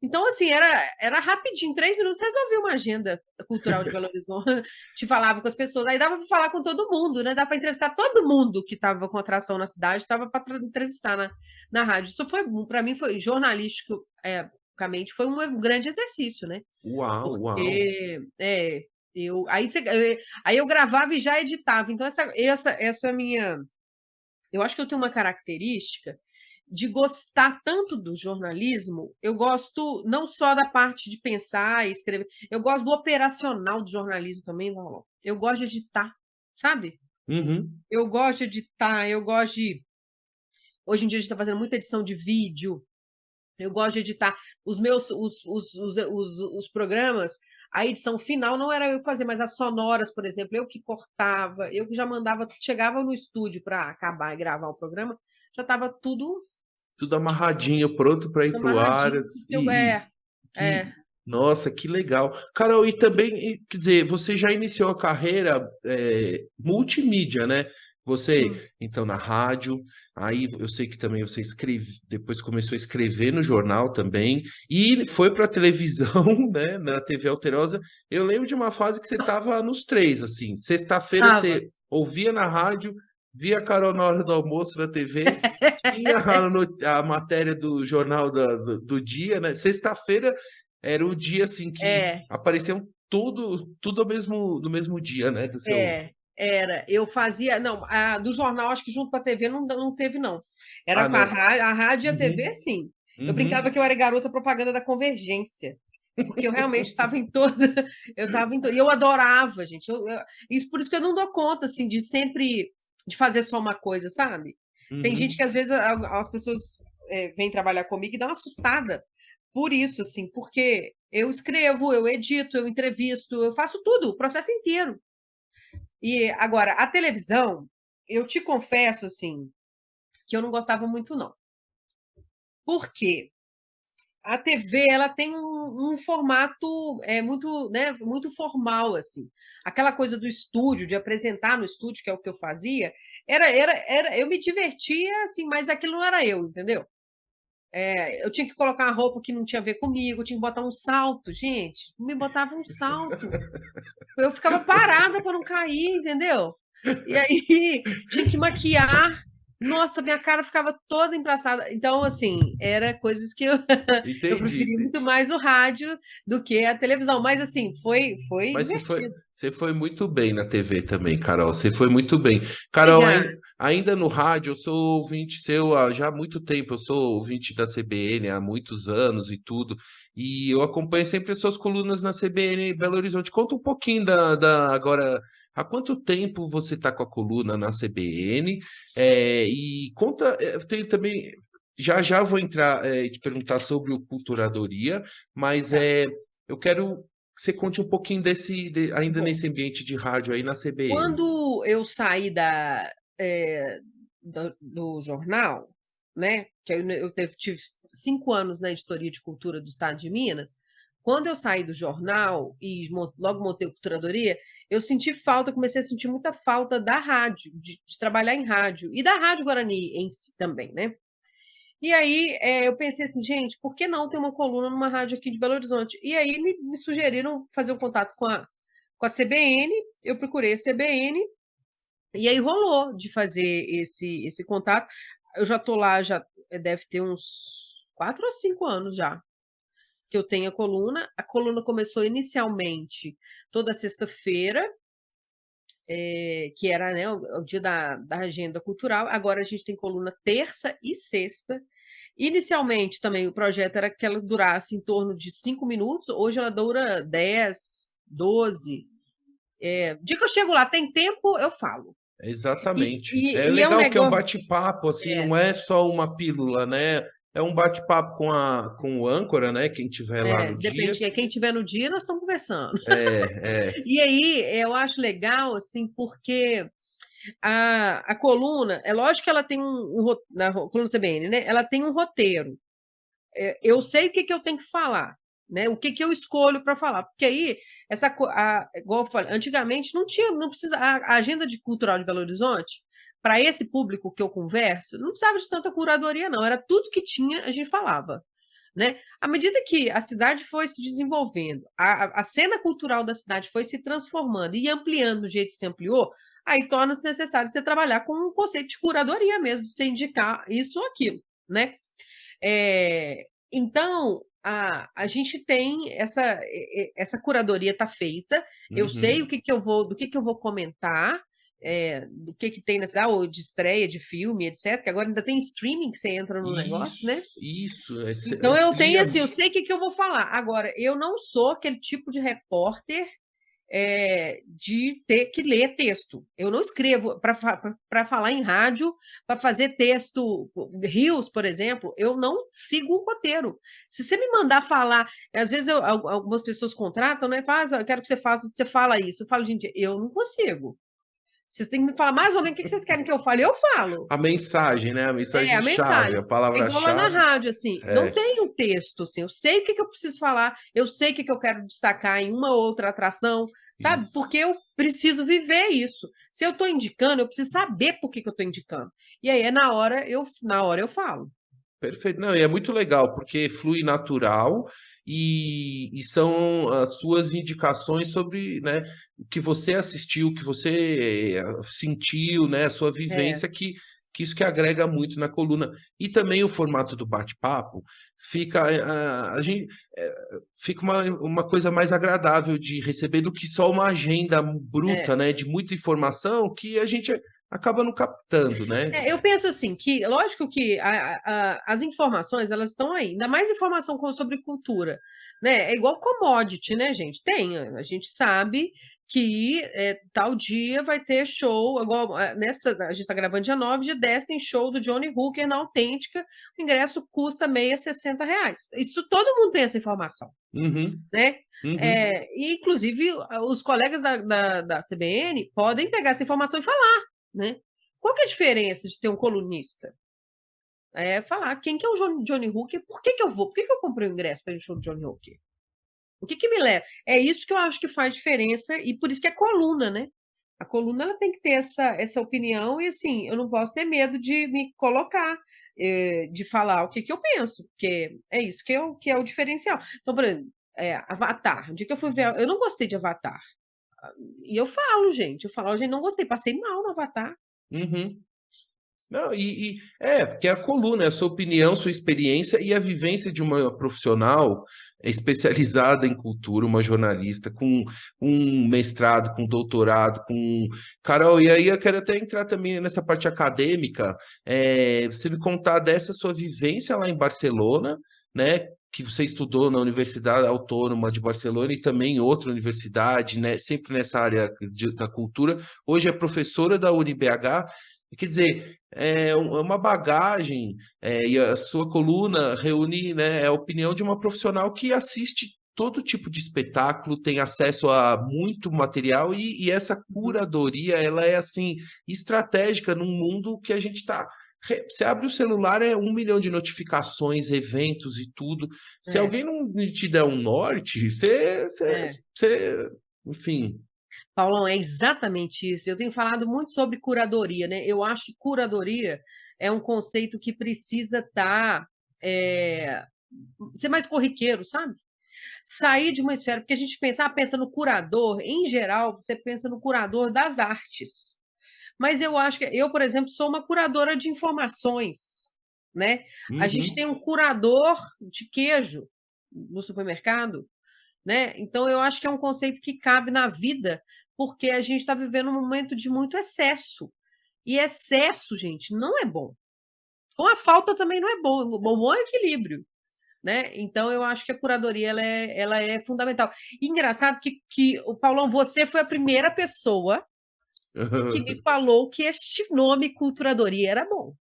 Então, assim, era rapidinho, 3 minutos, resolvia uma agenda cultural de Belo Horizonte, te falava com as pessoas, aí dava para falar com todo mundo, né? Dá para entrevistar todo mundo que estava com atração na cidade, estava para entrevistar na rádio. Isso foi, para mim, foi jornalístico, foi um grande exercício, né? Uau, uau. Porque aí eu gravava e já editava. Então, essa minha. Eu acho que eu tenho uma característica de gostar tanto do jornalismo, eu gosto não só da parte de pensar e escrever, eu gosto do operacional do jornalismo também, Valon. Eu gosto de editar, sabe? Uhum. Eu gosto de editar, eu gosto de. Hoje em dia a gente está fazendo muita edição de vídeo. Eu gosto de editar os meus os programas. A edição final não era eu que fazia, mas as sonoras, por exemplo, eu que cortava, eu que já mandava, chegava no estúdio para acabar e gravar o programa, já estava tudo Tudo amarradinho, pronto para ir para o ar. amarradinho. Que, nossa, que legal. Carol, e também, quer dizer, você já iniciou a carreira multimídia, né? Você, Sim. então, na rádio, aí eu sei que também você depois começou a escrever no jornal também, e foi para a televisão, né? Na TV Alterosa. Eu lembro de uma fase que você estava nos 3, assim. Sexta-feira Tava. você ouvia na rádio, via a Carol na hora do almoço na TV, tinha a matéria do jornal do dia, né? Sexta-feira era o dia assim que É, apareciam tudo no mesmo dia, né? Do seu. era. Eu fazia. Não, do jornal, acho que junto com a TV não teve, não. Era Ah, com não. a rádio e a TV, Uhum, sim. Eu uhum. brincava que eu era garota propaganda da Convergência. Porque eu realmente estava em toda. Eu estava em toda. E eu adorava, gente. Isso, por isso que eu não dou conta, assim, de sempre de fazer só uma coisa, sabe? Tem gente que, Uhum. às vezes, as pessoas vêm trabalhar comigo e dão uma assustada por isso, assim, porque eu escrevo, eu edito, eu entrevisto, eu faço tudo, o processo inteiro. E agora, a televisão, eu te confesso, assim, que eu não gostava muito, não. Por quê? A TV ela tem um formato muito, né, muito formal assim. Aquela coisa do estúdio, de apresentar no estúdio, que é o que eu fazia, eu me divertia assim, mas aquilo não era eu, entendeu? Eu tinha que colocar uma roupa que não tinha a ver comigo, eu tinha que botar um salto, gente, me botava um salto. Eu ficava parada para não cair, entendeu? E aí tinha que maquiar. Nossa, minha cara ficava toda embraçada. Então, assim, era coisas que eu Entendi. preferia muito mais o rádio do que a televisão. Mas, assim, foi Mas divertido. você foi muito bem na TV também, Carol. Você foi muito bem. Carol, Obrigada. ainda no rádio, eu sou ouvinte seu há já há muito tempo. Eu sou ouvinte da CBN há muitos anos e tudo. E eu acompanho sempre as suas colunas na CBN Belo Horizonte. Conta um pouquinho agora. Há quanto tempo você está com a coluna na CBN? E conta, tem também. Já já vou entrar e te perguntar sobre o Culturadoria, mas Tá. eu quero você conte um pouquinho ainda Bom, nesse ambiente de rádio aí na CBN. quando eu saí do jornal, né? Que eu tive 5 anos na editoria de cultura do Estado de Minas. Quando eu saí do jornal e logo montei a culturadoria, eu senti falta, comecei a sentir muita falta da rádio, de trabalhar em rádio, e da Rádio Guarani em si também, né? E aí eu pensei assim, gente, por que não ter uma coluna numa rádio aqui de Belo Horizonte? E aí me sugeriram fazer um contato com a CBN, eu procurei a CBN, e aí rolou de fazer esse contato. Eu já estou lá, já deve ter uns 4 ou 5 anos já que eu tenho a coluna. A coluna começou inicialmente toda sexta-feira, que era, né, o dia da agenda cultural. Agora a gente tem coluna terça e sexta. Inicialmente também o projeto era que ela durasse em torno de 5 minutos, hoje ela dura 10, 12. Dia que eu chego lá, tem tempo, eu falo. Exatamente. É E é um legal que é um negócio. bate-papo, assim, não é só uma pílula, né? É um bate-papo com o âncora, né? Quem tiver lá no dia. Depende de quem tiver no dia, nós estamos conversando. É. E aí, eu acho legal, assim, porque a coluna, é lógico que ela tem na coluna CBN, né? Ela tem um roteiro. Eu sei o que eu tenho que falar, né? O que eu escolho para falar. Porque aí, igual eu falei, antigamente não precisa. A agenda cultural de Belo Horizonte, para esse público que eu converso, não precisava de tanta curadoria, não. Era tudo que tinha, a gente falava. Né? À medida que a cidade foi se desenvolvendo, a cena cultural da cidade foi se transformando e ampliando do jeito que se ampliou, aí torna-se necessário você trabalhar com um conceito de curadoria mesmo, de você indicar isso ou aquilo, né? Então, a gente tem essa curadoria está feita, eu sei do que eu vou comentar, do que tem nessa, ou de estreia de filme, etc. Que agora ainda tem streaming que você entra no negócio, né? Isso. Então eu tenho assim, eu sei o que eu vou falar. Agora, eu não sou aquele tipo de repórter de ter que ler texto. Eu não escrevo para falar em rádio, para fazer texto, rios, por exemplo, eu não sigo o roteiro. Se você me mandar falar, às vezes algumas pessoas contratam, né? Falam, eu quero que você fala isso. Eu falo, gente, eu não consigo. Vocês têm que me falar mais ou menos o que vocês querem que eu fale, eu falo. A mensagem, né? A A mensagem-chave, mensagem. a É igual lá na palavra-chave. rádio, assim, não tem um texto, assim, eu sei o que eu preciso falar, eu sei o que eu quero destacar em uma outra atração, sabe? Isso. Porque eu preciso viver isso. Se eu estou indicando, eu preciso saber por que eu estou indicando. E aí, na hora eu falo. Perfeito. Não, e é muito legal, porque flui natural e são as suas indicações sobre, né, o que você assistiu, o que você sentiu, né, a sua vivência, que isso que agrega muito na coluna. E também o formato do bate-papo fica, fica uma coisa mais agradável de receber do que só uma agenda bruta, né, de muita informação que a gente acaba não captando, né? Eu penso assim, que lógico que as informações, elas estão aí, ainda mais informação sobre cultura, né? É igual commodity, né, gente? A gente sabe que tal dia vai ter show, igual a gente está gravando dia 9, dia 10 tem show do Johnny Hooker na Autêntica, o ingresso custa meia R$60. Isso todo mundo tem essa informação, né? E, inclusive, os colegas da CBN podem pegar essa informação e falar, né? Qual que é a diferença de ter um colunista? Falar quem que é o Johnny Hooker, por que eu vou? Por que eu comprei o ingresso para ir no show do Johnny Hooker? O que me leva? É isso que eu acho que faz diferença e por isso que é coluna, né? A coluna ela tem que ter essa opinião e assim, eu não posso ter medo de me colocar, de falar o que eu penso, porque é isso que é o diferencial. Então, por exemplo, Avatar. O dia que eu fui ver, eu não gostei de Avatar. E eu falo, gente, gente, não gostei, passei mal no Avatar. Não, porque a coluna é a sua opinião, sua experiência e a vivência de uma profissional especializada em cultura, uma jornalista com um mestrado, com doutorado, com... Carol, e aí eu quero até entrar também nessa parte acadêmica, você me contar dessa sua vivência lá em Barcelona, né, que você estudou na Universidade Autônoma de Barcelona e também em outra universidade, né, sempre nessa área da cultura. Hoje é professora da UniBH. Quer dizer, é uma bagagem, e a sua coluna reúne, né, a opinião de uma profissional que assiste todo tipo de espetáculo tem acesso a muito material e essa curadoria, ela é, assim, estratégica num mundo que a gente está... Você abre o celular, é 1 milhão de notificações, eventos e tudo. Se É, alguém não te der um norte, é. enfim... Paulão, é exatamente isso. Eu tenho falado muito sobre curadoria, né? Eu acho que curadoria é um conceito que precisa ser mais corriqueiro, sabe? Sair de uma esfera, porque a gente pensa no curador, em geral, você pensa no curador das artes. Mas eu acho que eu, por exemplo, sou uma curadora de informações, né? A gente Uhum. tem um curador de queijo no supermercado, né? Então eu acho que é um conceito que cabe na vida, porque a gente está vivendo um momento de muito excesso. E excesso, gente, não é bom. Com a falta também não é bom. O bom é o equilíbrio, né? Então eu acho que a curadoria ela é fundamental. E engraçado que o Paulão, você foi a primeira pessoa que me falou que este nome culturadoria era bom.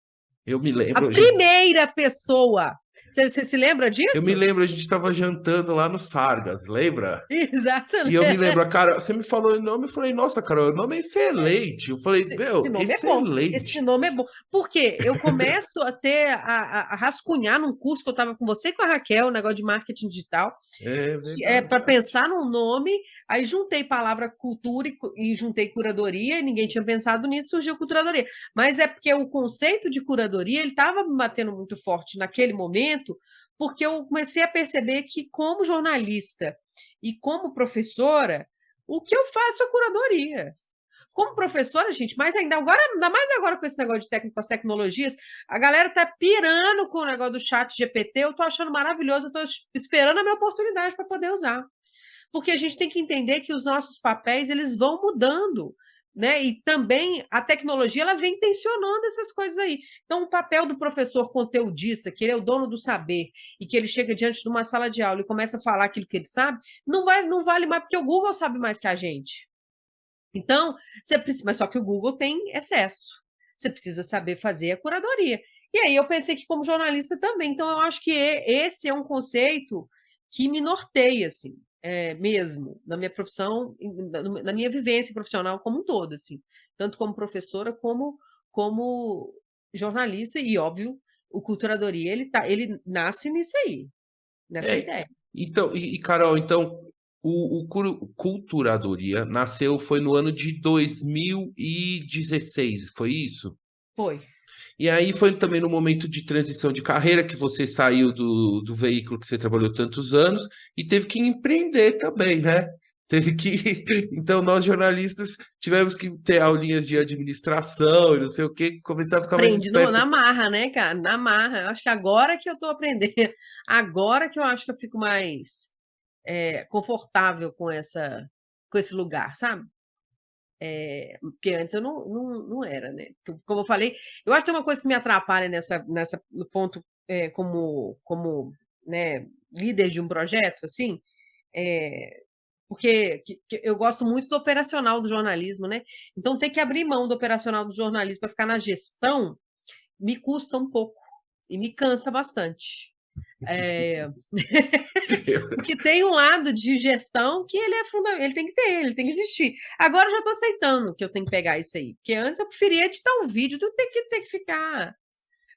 Eu me A lembro, primeira pessoa. Você se lembra eu me disso? lembro, a gente estava jantando lá no Sargas, lembra? E eu me Exatamente. lembro, cara, você me falou o nome, eu falei, nossa, cara, o nome é excelente. Eu falei, Esse meu, nome é bom. Esse excelente. nome é bom. Por quê? Eu começo a rascunhar num curso que eu estava com você e com a Raquel, um negócio de marketing digital, É para verdade. pensar num nome, aí juntei palavra cultura e juntei curadoria, e ninguém tinha pensado nisso, surgiu culturadoria. Mas é porque o conceito de curadoria ele estava me batendo muito forte naquele momento, porque eu comecei a perceber que, como jornalista e como professora, o que eu faço é curadoria. Como professora, gente, mais ainda mais agora com esse negócio de técnico, com as tecnologias, a galera tá pirando com o negócio do chat GPT, eu tô achando maravilhoso, eu tô esperando a minha oportunidade para poder usar. Porque a gente tem que entender que os nossos papéis, eles vão mudando, né? E também a tecnologia, ela vem tensionando essas coisas aí. Então, o papel do professor conteudista, que ele é o dono do saber, e que ele chega diante de uma sala de aula e começa a falar aquilo que ele sabe, não vale mais, porque o Google sabe mais que a gente. Então, mas só que o Google tem excesso. Você precisa saber fazer a curadoria. E aí eu pensei que como jornalista também. Então, eu acho que esse é um conceito que me norteia, assim, mesmo, na minha profissão, na minha vivência profissional como um todo, assim, tanto como professora como jornalista, e óbvio, o culturadoria, ele nasce nisso aí, nessa É, ideia. então, Carol, então, Culturadoria nasceu, foi no ano de 2016, foi isso? Foi. E aí foi também no momento de transição de carreira que você saiu do veículo que você trabalhou tantos anos e teve que empreender também, né? Teve que. Então, nós jornalistas tivemos que ter aulinhas de administração e não sei o quê, começar a ficar mais Aprendi esperto. na marra, né, cara? Na marra. Eu acho que agora que eu tô aprendendo, agora que eu acho que eu fico mais confortável com esse lugar, sabe? Porque antes eu não era, né? Como eu falei, eu acho que tem uma coisa que me atrapalha no ponto como né, líder de um projeto, assim, porque eu gosto muito do operacional do jornalismo, né? Então, ter que abrir mão do operacional do jornalismo para ficar na gestão me custa um pouco e me cansa bastante. É, porque tem um lado de gestão que ele é fundamental, ele tem que existir. Agora eu já estou aceitando que eu tenho que pegar isso aí, porque antes eu preferia editar um vídeo do que ter que ficar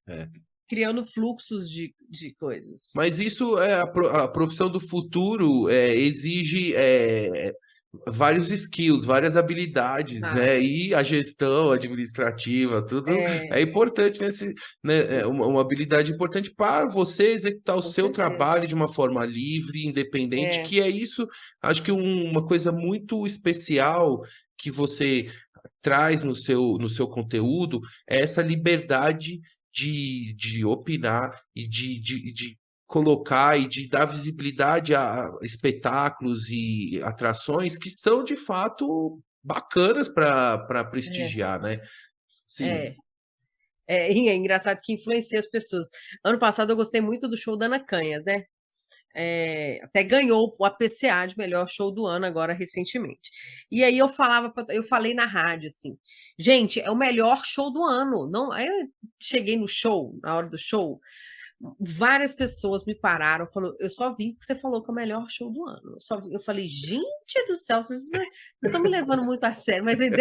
É. criando fluxos de coisas. Mas isso é a profissão do futuro, exige vários skills, várias habilidades, Ah, né? E a gestão administrativa, tudo é é, importante né? Uma habilidade importante para você executar o com seu certeza. trabalho de uma forma livre, independente, É, que é isso, acho que uma coisa muito especial que você traz no seu conteúdo é essa liberdade de opinar e de colocar e de dar visibilidade a espetáculos e atrações que são de fato bacanas para é, prestigiar, né? Sim. é. E é engraçado que influencia as pessoas. Ano passado eu gostei muito do show da Ana Canhas, né? Até ganhou o APCA de melhor show do ano agora recentemente. E aí eu falei na rádio assim, gente, é o melhor show do ano. Não, aí eu cheguei no show, na hora do show, Várias pessoas me pararam, falou, eu só vim porque você falou que é o melhor show do ano. Eu falei, gente do céu, vocês estão me levando muito a sério, mas aí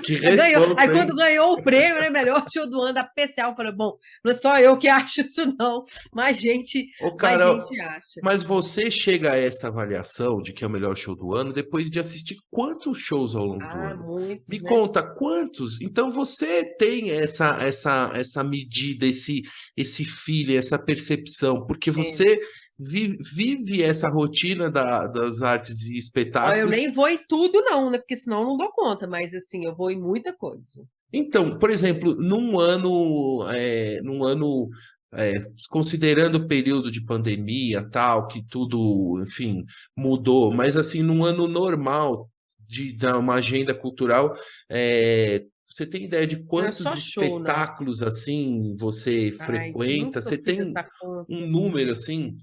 Que ganhou. resposta, Aí hein? quando ganhou o prêmio, né, melhor show do ano da PCA, eu falei, bom, não é só eu que acho isso, não. Mais gente Carol, acha. mas você chega a essa avaliação de que é o melhor show do ano depois de assistir quantos shows ao longo do ano? Muitos, Me né? conta quantos? Então você tem essa medida, esse feeling, essa percepção, porque você vive essa rotina das artes e Ó, eu espetáculos. nem vou em tudo, não, né? Porque senão eu não dou conta, mas assim, eu vou em muita coisa. Então, por exemplo, num ano, considerando o período de pandemia, tal, que tudo, enfim, mudou, mas assim, num ano normal de uma agenda cultural, você tem ideia de Não é quantos só show, não. espetáculos assim você Ai, frequenta? nunca Você fiz tem essa conta. um número assim?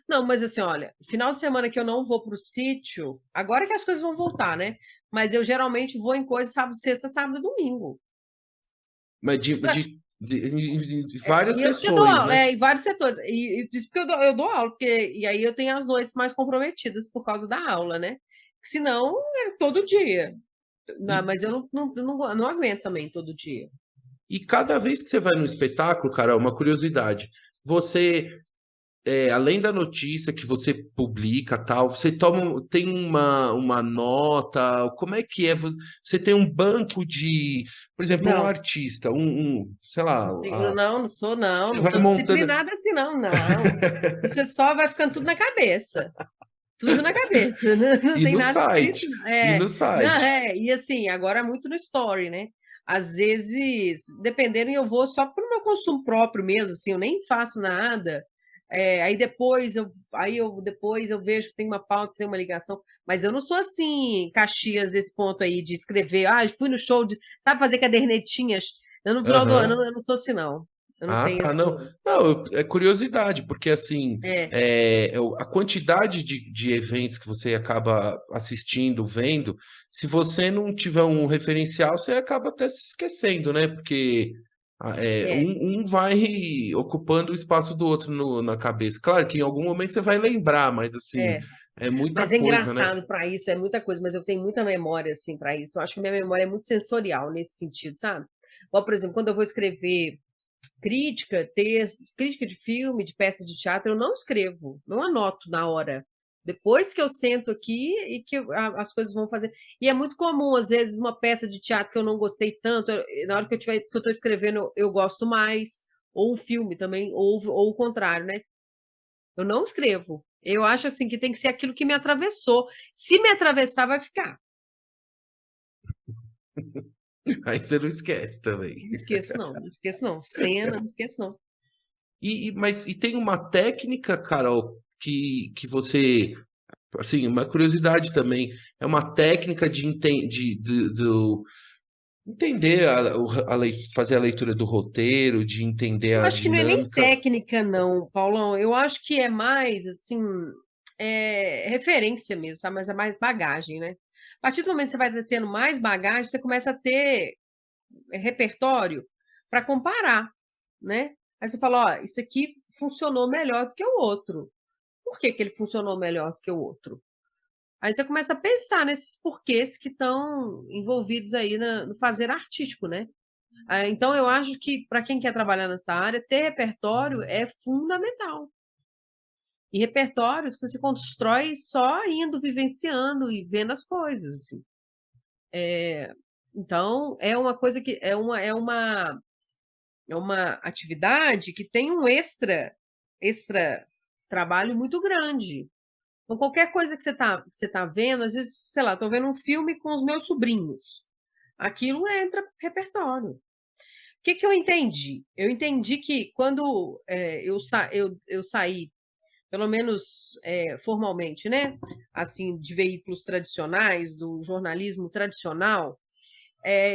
Não, mas assim, olha, final de semana que eu não vou pro sítio, agora que as coisas vão voltar, né? Mas eu geralmente vou em coisas sábado, sexta, sábado e domingo. Mas de várias E eu porque eu dou sessões, aula, né? em vários setores. E isso porque eu dou aula, porque e aí eu tenho as noites mais comprometidas por causa da aula, né? Senão, é todo dia. Não, E, mas eu não aguento também todo dia. e cada vez que você vai no espetáculo, cara, uma curiosidade. Você além da notícia que você publica, tal, você tem uma nota, como é que é? Você tem um banco de, por exemplo, um Não, artista, sei lá, não sou, não, você não vai sou montando. disciplinada assim, não, não. Isso só vai ficando tudo na cabeça. Tudo na cabeça, não E tem no nada escrito. site, Não. e no Não, site. e assim, agora é muito no story, né? Às vezes, dependendo, eu vou só para o meu consumo próprio mesmo, assim, eu nem faço nada. Aí depois eu vejo que tem uma pauta, tem uma ligação, mas eu não sou assim, Caxias, desse ponto aí de escrever, fui no show de, sabe, fazer cadernetinhas. Eu no final do ano Aham. eu não sou assim, não. Eu não Ah, tenho tá, não. assim. Não, é curiosidade, porque assim, É, a quantidade de eventos que você acaba assistindo, vendo, se você não tiver um referencial, você acaba até se esquecendo, né? Porque é. um vai ocupando o espaço do outro na cabeça. Claro que em algum momento você vai lembrar, mas assim, É. é muita Mas é coisa, né? engraçado para isso, é muita coisa, mas eu tenho muita memória assim para isso. Eu acho que minha memória é muito sensorial nesse sentido, sabe? Igual, por exemplo, quando eu vou escrever crítica, texto, crítica de filme, de peça de teatro, eu não escrevo, não anoto na hora. Depois que eu sento aqui e que as coisas vão fazer. E é muito comum, às vezes, uma peça de teatro que eu não gostei tanto, na hora que que eu estou escrevendo, eu gosto mais, ou um filme também, ou o contrário, né? Eu não escrevo. Eu acho assim que tem que ser aquilo que me atravessou. Se me atravessar, vai ficar. Aí você não esquece também. Não esqueço, não. Não esqueço, não. Cena, não esqueço, não. Mas tem uma técnica, Carol, que você. Assim, uma curiosidade também. É uma técnica entender fazer a leitura do roteiro, de entender Eu a acho que não é nem dinâmica. técnica, não, Paulão. Eu acho que é mais, assim, referência mesmo, sabe? Mas é mais bagagem, né? A partir do momento que você vai tendo mais bagagem, você começa a ter repertório para comparar, né? Aí você fala, ó, isso aqui funcionou melhor do que o outro. Por que que ele funcionou melhor do que o outro? Aí você começa a pensar nesses porquês que estão envolvidos aí no fazer artístico, né? Então, eu acho que para quem quer trabalhar nessa área, ter repertório é fundamental. E repertório você se constrói só indo, vivenciando e vendo as coisas, assim. Então, é uma coisa que é uma atividade que tem um extra trabalho muito grande. Então, qualquer coisa que você tá vendo, às vezes, sei lá, estou vendo um filme com os meus sobrinhos. Aquilo entra repertório. O que que eu entendi? Eu entendi que quando eu saí, pelo menos formalmente, né? Assim, de veículos tradicionais, do jornalismo tradicional,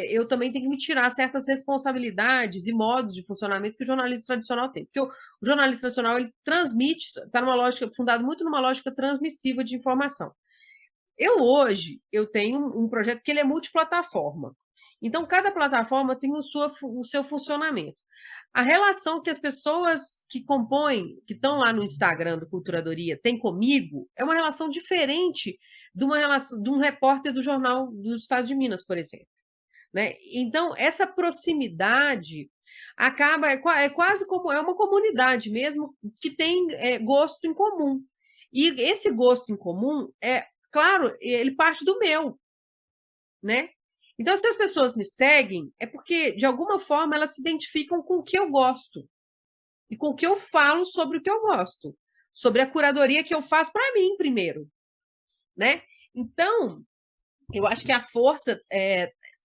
eu também tenho que me tirar certas responsabilidades e modos de funcionamento que o jornalismo tradicional tem. Porque o jornalismo tradicional, ele transmite, está numa lógica, fundado muito numa lógica transmissiva de informação. Eu tenho um projeto que ele é multiplataforma. Então, cada plataforma tem o seu funcionamento. A relação que as pessoas que compõem, que estão lá no Instagram do Culturadoria, têm comigo, é uma relação diferente de um repórter do Jornal do Estado de Minas, por exemplo. Né? Então, essa proximidade é quase como uma comunidade mesmo que tem gosto em comum. E esse gosto em comum, claro, ele parte do meu, né? Então, se as pessoas me seguem, é porque, de alguma forma, elas se identificam com o que eu gosto e com o que eu falo sobre o que eu gosto, sobre a curadoria que eu faço para mim primeiro, né? Então, eu acho que a força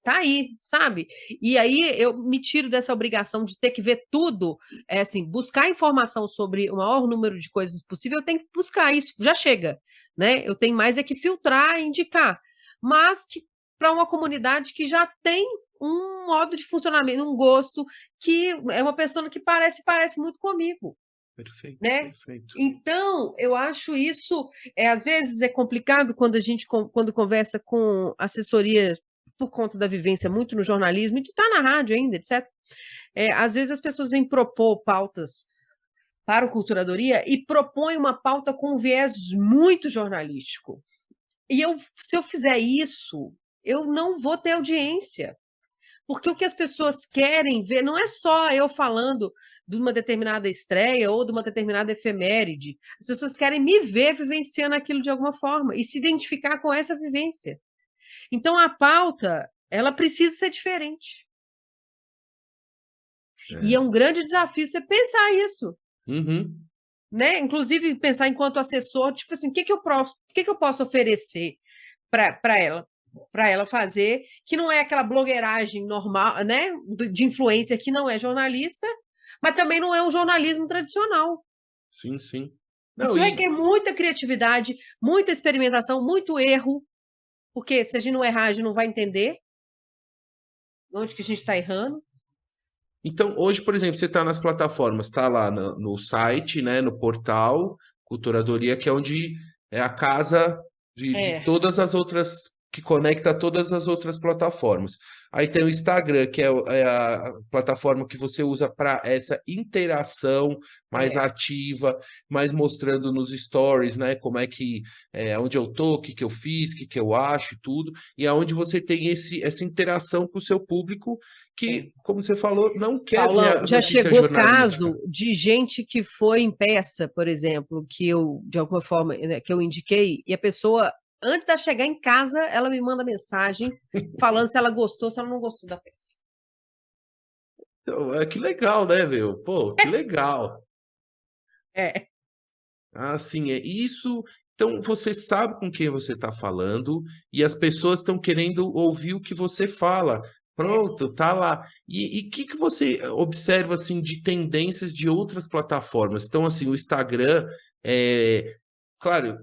tá aí, sabe? E aí eu me tiro dessa obrigação de ter que ver tudo, assim, buscar informação sobre o maior número de coisas possível, eu tenho que buscar isso, já chega, né? Eu tenho mais que filtrar e indicar, mas que para uma comunidade que já tem um modo de funcionamento, um gosto, que é uma pessoa que parece muito comigo. Perfeito, Né? perfeito. Então, eu acho isso, às vezes é complicado quando conversa com assessoria por conta da vivência muito no jornalismo e de estar na rádio ainda, etc. Às vezes as pessoas vêm propor pautas para o Culturadoria e propõem uma pauta com um viés muito jornalístico. E se eu fizer isso, eu não vou ter audiência. Porque o que as pessoas querem ver não é só eu falando de uma determinada estreia ou de uma determinada efeméride. As pessoas querem me ver vivenciando aquilo de alguma forma e se identificar com essa vivência. Então, a pauta, ela precisa ser diferente. E é um grande desafio você pensar isso. Uhum. Né? Inclusive, pensar enquanto assessor, tipo assim, o que eu posso oferecer para ela fazer, que não é aquela blogueiragem normal, né, de influência que não é jornalista, mas também não é um jornalismo tradicional. Sim, sim. Não, Isso requer muita criatividade, muita experimentação, muito erro, porque se a gente não errar, a gente não vai entender onde que a gente está errando. Então, hoje, por exemplo, você está nas plataformas, está lá no site, né, no portal Culturadoria, que é onde é a casa de todas as outras, que conecta todas as outras plataformas. Aí tem o Instagram, que é a plataforma que você usa para essa interação mais ativa, mais mostrando nos stories, né, como é que, onde eu tô, o que que eu fiz, o que que eu acho e tudo, e aonde você tem essa interação com o seu público que, como você falou, não quer ver Paulão, a já notícia chegou jornalística. caso de gente que foi em peça, por exemplo, que eu, de alguma forma, né, que eu indiquei, e a pessoa, antes de chegar em casa, ela me manda mensagem falando se ela gostou, se ela não gostou da peça. Então, que legal, né, meu? Pô, que legal. Assim, é isso. Então, você sabe com quem você está falando e as pessoas estão querendo ouvir o que você fala. Pronto, tá lá. E o que você observa assim de tendências de outras plataformas? Então, assim, o Instagram, claro,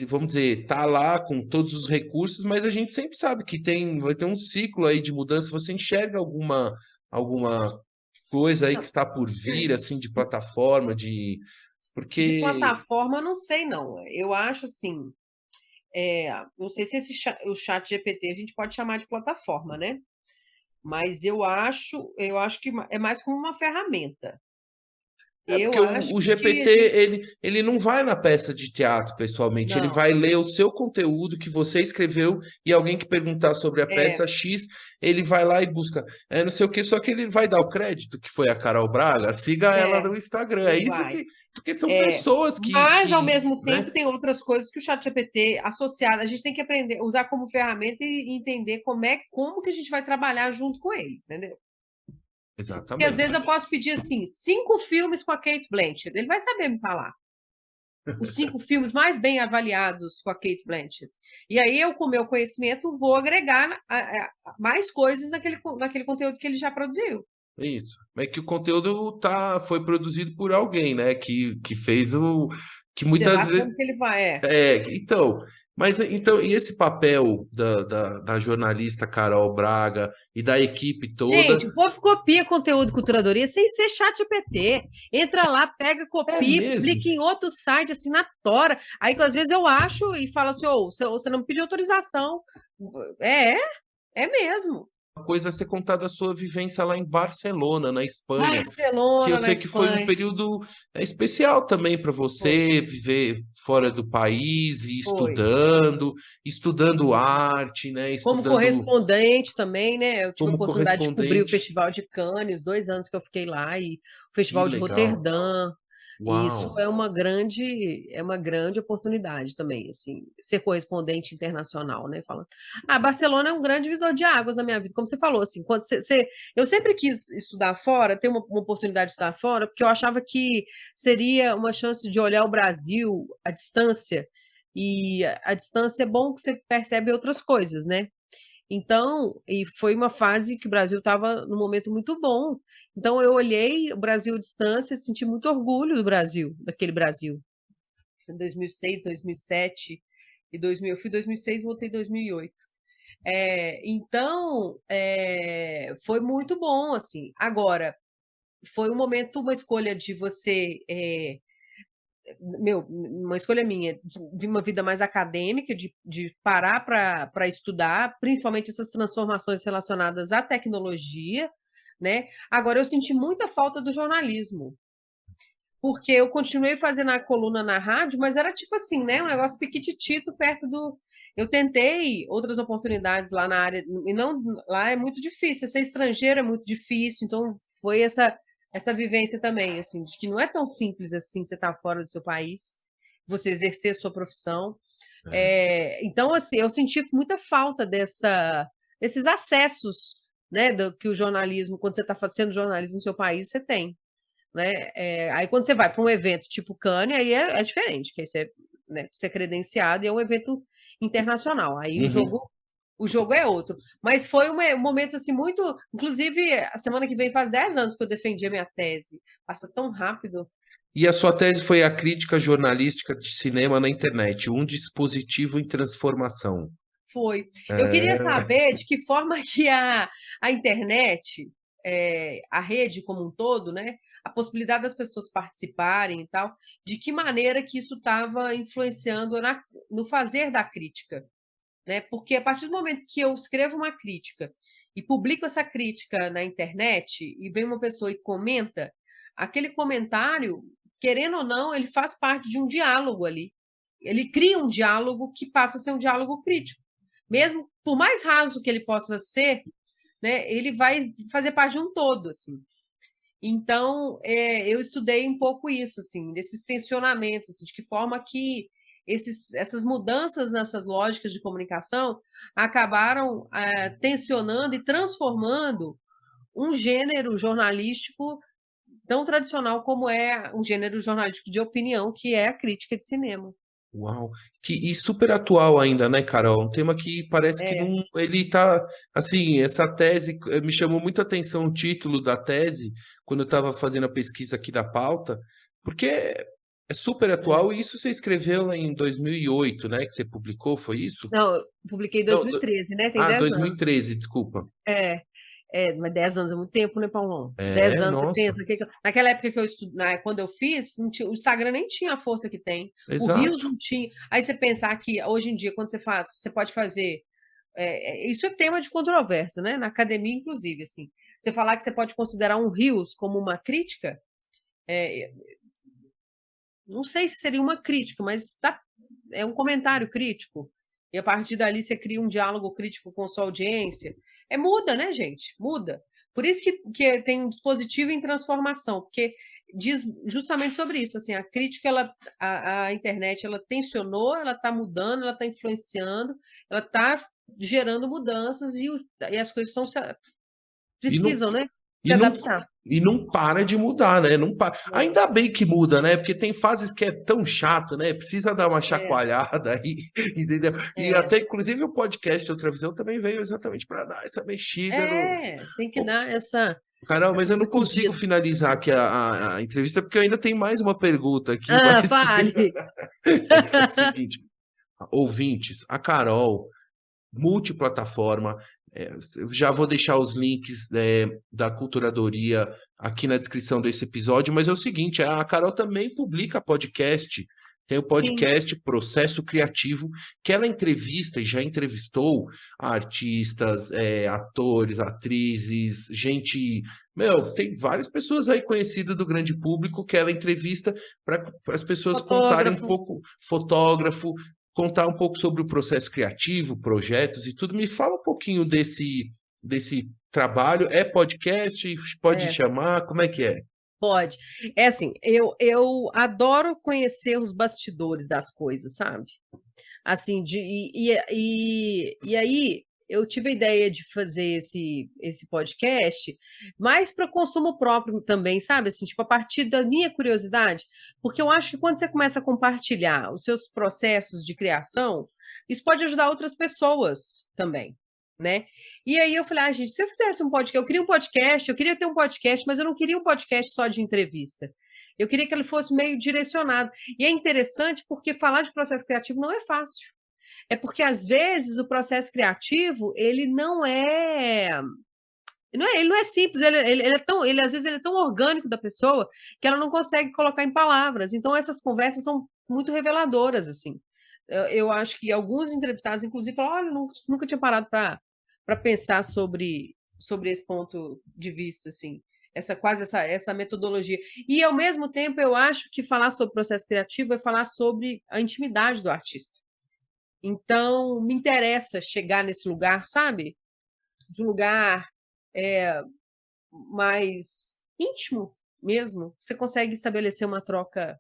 vamos dizer, tá lá com todos os recursos, mas a gente sempre sabe que vai ter um ciclo aí de mudança. Você enxerga alguma coisa aí que está por vir, assim, de plataforma, De porque plataforma, eu não sei, não. Eu acho assim, não sei se o chat GPT a gente pode chamar de plataforma, né? Mas eu acho que é mais como uma ferramenta. porque Eu o acho que GPT, a gente. ele não vai na peça de teatro, pessoalmente, ele Não, vai ler o seu conteúdo que você escreveu e alguém que perguntar sobre a é, peça X, ele vai lá e busca, não sei o que, só que ele vai dar o crédito, que foi a Carol Braga, siga ela é, no Instagram, é não isso vai. porque são pessoas Mas, ao mesmo tempo, né? tem outras coisas que o ChatGPT associado, a gente tem que aprender, usar como ferramenta e entender como que a gente vai trabalhar junto com eles, entendeu? Porque às vezes Exatamente. eu posso pedir assim, 5 filmes com a Kate Blanchett, ele vai saber me falar. Os 5 filmes mais bem avaliados com a Kate Blanchett. E aí eu, com o meu conhecimento, vou agregar mais coisas naquele conteúdo que ele já produziu. É isso. É que o conteúdo foi produzido por alguém, né? Que fez que Sei muitas lá vezes. como que ele vai. Então, Mas então, e esse papel da jornalista Carol Braga e da equipe toda? Gente, o povo copia conteúdo de curadoria sem ser ChatGPT. Entra lá, pega, É copia, mesmo? publica em outro site, assim, na tora. Aí, às vezes, eu acho e falo assim, ô, você não me pediu autorização. É, é mesmo. Uma coisa a ser contada a sua vivência lá em Barcelona, na Espanha, que eu Barcelona, na sei que foi um Espanha. período especial também para Foi, você viver fora do país e foi. estudando arte, né? Como Estudando correspondente também, né? Eu tive a como oportunidade de cobrir o correspondente. Festival de Cannes, 2 anos que eu fiquei lá, e o Que Festival de legal. Roterdã. E isso Uau. é uma grande oportunidade também, assim, ser correspondente internacional, né? Falando. Barcelona é um grande divisor de águas na minha vida, como você falou, assim, eu sempre quis estudar fora, ter uma oportunidade de estudar fora, porque eu achava que seria uma chance de olhar o Brasil à distância, e a distância é bom que você percebe outras coisas, né? Então, e foi uma fase que o Brasil estava num momento muito bom. Então, eu olhei o Brasil à distância e senti muito orgulho do Brasil, daquele Brasil. Em 2006, 2007 e 2000. Eu fui em 2006 e voltei em 2008. Então, foi muito bom, assim. Agora, foi um momento, uma escolha de você uma escolha minha, de uma vida mais acadêmica, de parar para estudar, principalmente essas transformações relacionadas à tecnologia, né? Agora, eu senti muita falta do jornalismo, porque eu continuei fazendo a coluna na rádio, mas era tipo assim, né? Um negócio piquititito perto do. Eu tentei outras oportunidades lá na área, e não lá é muito difícil, ser estrangeiro é muito difícil, então foi essa vivência também, assim, de que não é tão simples assim você estar fora do seu país, você exercer a sua profissão. É. Então, assim, eu senti muita falta desses acessos, né, que o jornalismo, quando você está fazendo jornalismo no seu país, você tem, né? Aí quando você vai para um evento tipo Cannes, aí é diferente, que aí você, né, você é credenciado e é um evento internacional. Aí Uhum. o jogo é outro. Mas foi um momento assim muito. Inclusive, a semana que vem faz 10 anos que eu defendi a minha tese. Passa tão rápido. E a sua tese foi a crítica jornalística de cinema na internet, um dispositivo em transformação. Foi. Eu queria É, saber de que forma que a internet, a rede como um todo, né? A possibilidade das pessoas participarem e tal, de que maneira que isso estava influenciando no fazer da crítica, né? Porque a partir do momento que eu escrevo uma crítica e publico essa crítica na internet e vem uma pessoa e comenta, aquele comentário, querendo ou não, ele faz parte de um diálogo ali. Ele cria um diálogo que passa a ser um diálogo crítico. Mesmo por mais raso que ele possa ser, né, ele vai fazer parte de um todo, assim. Então, eu estudei um pouco isso, assim, desses tensionamentos, assim, de que forma que essas mudanças nessas lógicas de comunicação acabaram tensionando e transformando um gênero jornalístico tão tradicional como é um gênero jornalístico de opinião, que é a crítica de cinema. uau. E super atual ainda, né, Carol? Um tema que parece que É, não. Ele tá. Assim, essa tese me chamou muito a atenção o título da tese, quando eu estava fazendo a pesquisa aqui da pauta, porque é super atual, e isso você escreveu lá em 2008, né? Que você publicou, foi isso? Não, eu publiquei em Não, 2013, né? Tem 10 anos. 2013, desculpa. É, mas 10 anos é muito tempo, né, Paulão? 10 É, anos, você nossa, pensa. Naquela época que eu estudei, quando eu fiz, o Instagram nem tinha a força que tem. O Reels exato. não tinha. Aí você pensar que hoje em dia, quando você pode fazer. Isso é tema de controvérsia, né? Na academia, inclusive, assim. Você falar que você pode considerar um Reels como uma crítica, é, não sei se seria uma crítica, mas é um comentário crítico. E a partir dali você cria um diálogo crítico com sua audiência. Muda, né, gente? Muda. Por isso que tem um dispositivo em transformação, porque diz justamente sobre isso. Assim, a crítica, a internet, ela tensionou, ela está mudando, ela está influenciando, ela está gerando mudanças e as coisas E não, precisam, né, se E não, adaptar. e não para de mudar, né? Não para. Não, Ainda bem que muda, né? Porque tem fases que é tão chato, né? Precisa dar uma é, chacoalhada aí, entendeu? E é, até, inclusive, o podcast Outra Visão também veio exatamente para dar essa mexida no. tem que Ô, dar Carol, mas essa eu não consigo sacudida. finalizar aqui a entrevista porque eu ainda tenho mais uma pergunta aqui, mas Fale. é o seguinte. ouvintes, a Carol, multiplataforma. Eu já vou deixar os links da Culturadoria aqui na descrição desse episódio, mas é o seguinte, a Carol também publica podcast. Tem o Sim. podcast Processo Criativo, que ela entrevista e já entrevistou artistas, atores, atrizes, gente. Meu, tem várias pessoas aí conhecidas do grande público que ela entrevista para as pessoas contarem um Fotógrafo. pouco, fotógrafo, contar um pouco sobre o processo criativo, projetos e tudo. Me fala um pouquinho desse trabalho. É podcast? Pode É. chamar? Como é que é? Pode. É assim, eu adoro conhecer os bastidores das coisas, sabe? Assim, e aí eu tive a ideia de fazer esse podcast mais para consumo próprio também, sabe? Assim, tipo, a partir da minha curiosidade, porque eu acho que quando você começa a compartilhar os seus processos de criação, isso pode ajudar outras pessoas também, né? E aí eu falei, gente, se eu fizesse um podcast, eu queria ter um podcast, mas eu não queria um podcast só de entrevista. Eu queria que ele fosse meio direcionado. E é interessante porque falar de processo criativo não é fácil. É porque, às vezes, o processo criativo, ele não é simples, às vezes ele é tão orgânico da pessoa que ela não consegue colocar em palavras. Então, essas conversas são muito reveladoras, assim. Eu acho que alguns entrevistados, inclusive, falaram, olha, nunca tinha parado para pensar sobre esse ponto de vista, assim, essa metodologia. E, ao mesmo tempo, eu acho que falar sobre processo criativo é falar sobre a intimidade do artista. Então, me interessa chegar nesse lugar, sabe? De um lugar mais íntimo mesmo. Você consegue estabelecer uma troca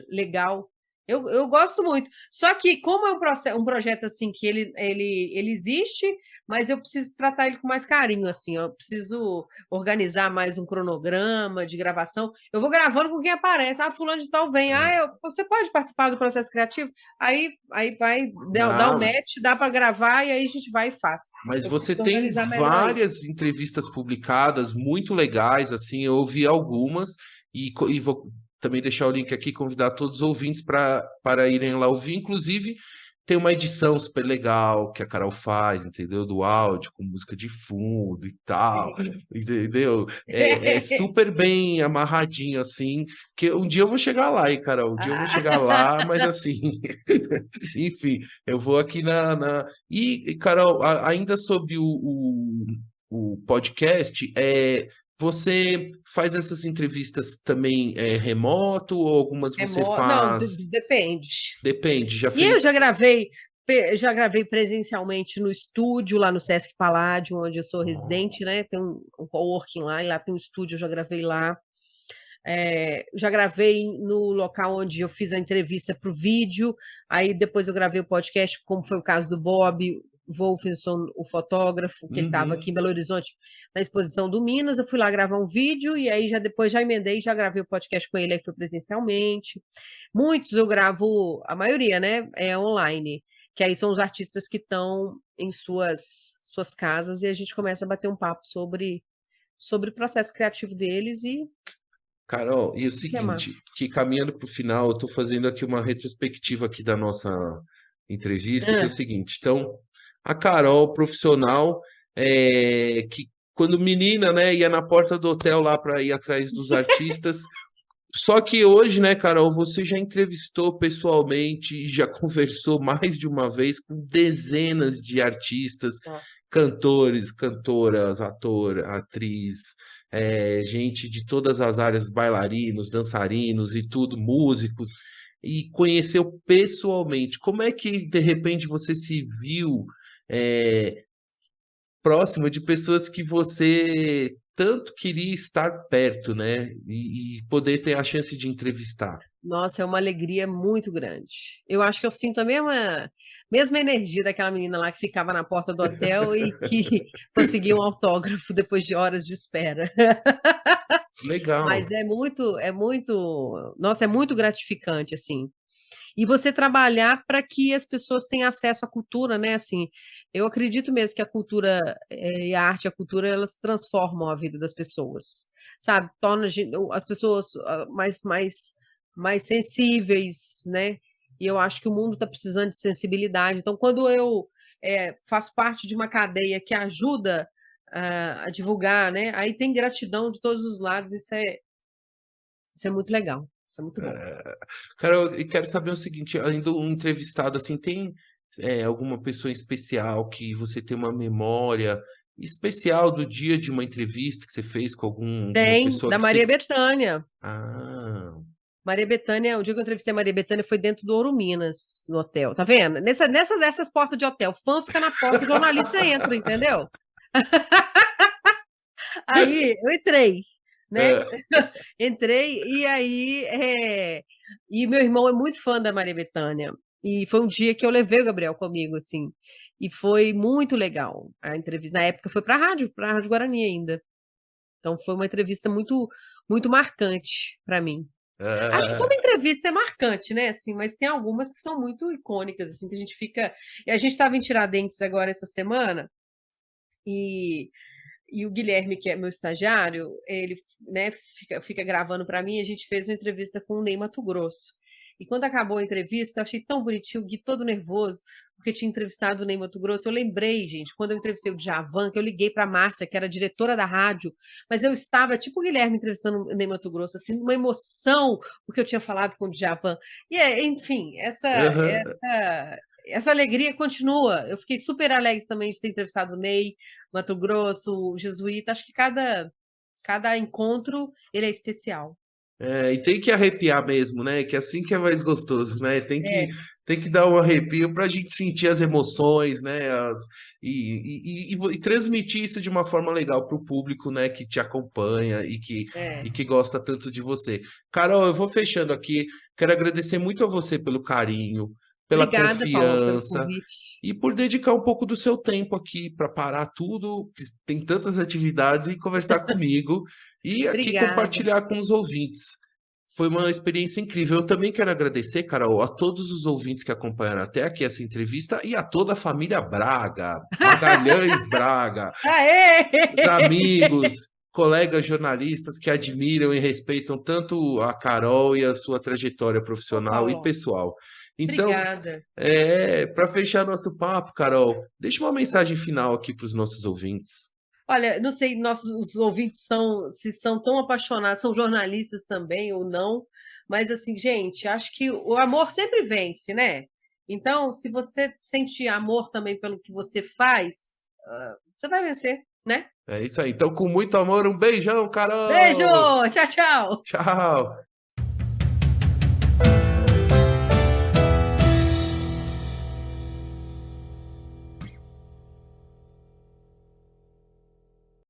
legal. Eu gosto muito. Só que, como é um projeto assim que ele existe, mas eu preciso tratar ele com mais carinho, assim. Eu preciso organizar mais um cronograma de gravação. Eu vou gravando com quem aparece. Fulano de tal vem. Você pode participar do processo criativo? Aí vai dar um match, dá para gravar e aí a gente vai e faz. Mas Eu você preciso tem organizar melhor isso. várias entrevistas publicadas muito legais, assim, eu ouvi algumas e vou também deixar o link aqui, convidar todos os ouvintes para irem lá ouvir. Inclusive, tem uma edição super legal que a Carol faz, entendeu? Do áudio, com música de fundo e tal, entendeu? É super bem amarradinho, assim, que um dia eu vou chegar lá, hein, Carol? Um dia eu vou chegar lá, mas assim, enfim, eu vou aqui E, Carol, ainda sobre o podcast, você faz essas entrevistas também remoto ou algumas você Não, faz? depende. Depende, já E eu fez? já gravei presencialmente no estúdio, lá no Sesc Paládio, onde eu sou residente, né? Tem um coworking lá, e lá tem um estúdio, eu já gravei lá. Já gravei no local onde eu fiz a entrevista para o vídeo, aí depois eu gravei o podcast, como foi o caso do Bob Wolfenson, o fotógrafo, que ele estava aqui em Belo Horizonte, na exposição do Minas, eu fui lá gravar um vídeo, e aí depois já emendei, já gravei o podcast com ele, aí foi presencialmente. Muitos eu gravo, a maioria, né, é online, que aí são os artistas que estão em suas casas, e a gente começa a bater um papo sobre o processo criativo deles e Carol, e o que amar. seguinte, que caminhando para o final, eu estou fazendo aqui uma retrospectiva aqui da nossa entrevista, que é o seguinte, então, a Carol, profissional, que quando menina, né, ia na porta do hotel lá para ir atrás dos artistas, só que hoje, né, Carol, você já entrevistou pessoalmente, e já conversou mais de uma vez com dezenas de artistas, cantores, cantoras, ator, atriz, gente de todas as áreas, bailarinos, dançarinos e tudo, músicos, e conheceu pessoalmente. Como é que, de repente, você se viu próximo de pessoas que você tanto queria estar perto, né? E poder ter a chance de entrevistar? Nossa, é uma alegria muito grande. Eu acho que eu sinto a mesma energia daquela menina lá que ficava na porta do hotel e que conseguia um autógrafo depois de horas de espera. Legal. Mas nossa, é muito gratificante, assim. E você trabalhar para que as pessoas tenham acesso à cultura, né? Assim, eu acredito mesmo que a cultura e a arte, a cultura, elas transformam a vida das pessoas, sabe? Torna as pessoas mais sensíveis, né? E eu acho que o mundo está precisando de sensibilidade. Então, quando eu faço parte de uma cadeia que ajuda a divulgar, né? Aí tem gratidão de todos os lados. Isso é muito legal. Isso é muito bom. Cara, eu quero saber o seguinte, ainda um entrevistado, assim, tem alguma pessoa em especial que você tem uma memória especial do dia de uma entrevista que você fez com alguma Tem, pessoa da que Maria você... Bethânia. Ah, Maria Bethânia, o dia que eu entrevistei a Maria Bethânia foi dentro do Ouro Minas, no hotel. Tá vendo? Nessas portas de hotel, fã fica na porta, o jornalista entra, entendeu? Aí eu entrei, né? é, Entrei e aí. E meu irmão é muito fã da Maria Bethânia. E foi um dia que eu levei o Gabriel comigo, assim. E foi muito legal a entrevista. Na época foi para a Rádio Guarani ainda. Então foi uma entrevista muito, muito marcante para mim. Acho que toda é, entrevista é marcante, né? Assim, mas tem algumas que são muito icônicas, assim, que a gente fica. E a gente estava em Tiradentes agora essa semana, e o Guilherme, que é meu estagiário, ele, né, fica gravando para mim. A gente fez uma entrevista com o Ney Matogrosso. E quando acabou a entrevista, eu achei tão bonitinho, o Gui todo nervoso, porque tinha entrevistado o Ney Matogrosso. Eu lembrei, gente, quando eu entrevistei o Djavan, que eu liguei para a Márcia, que era diretora da rádio, mas eu estava, tipo o Guilherme entrevistando o Ney Matogrosso, assim, uma emoção, porque eu tinha falado com o Djavan. E, enfim, aham. essa alegria continua. Eu fiquei super alegre também de ter entrevistado o Ney, Mato Grosso, o Jesuíta. Acho que cada encontro ele é especial. E tem que arrepiar mesmo, né? Que assim que é mais gostoso, né? É, Tem que dar um arrepio para a gente sentir as emoções, né? E transmitir isso de uma forma legal para o público, né? Que te acompanha é. e que gosta tanto de você. Carol, eu vou fechando aqui. Quero agradecer muito a você pelo carinho, pela Obrigada, Paulo, pelo confiança convite. e por dedicar um pouco do seu tempo aqui para parar tudo, que tem tantas atividades, e conversar comigo e aqui Obrigada. compartilhar com os ouvintes. Foi uma experiência incrível. Eu também quero agradecer, Carol, a todos os ouvintes que acompanharam até aqui essa entrevista e a toda a família Braga, Magalhães Braga, Aê! os amigos, colegas jornalistas que admiram e respeitam tanto a Carol e a sua trajetória Ô, profissional e Paulo, pessoal. Então, obrigada. para fechar nosso papo, Carol, deixa uma mensagem final aqui para os nossos ouvintes. Olha, não sei, nossos os ouvintes se são tão apaixonados, são jornalistas também ou não, mas assim, gente, acho que o amor sempre vence, né? Então, se você sente amor também pelo que você faz, você vai vencer, né? É isso aí. Então, com muito amor, um beijão, Beijo! Carol! Tchau, tchau! Tchau!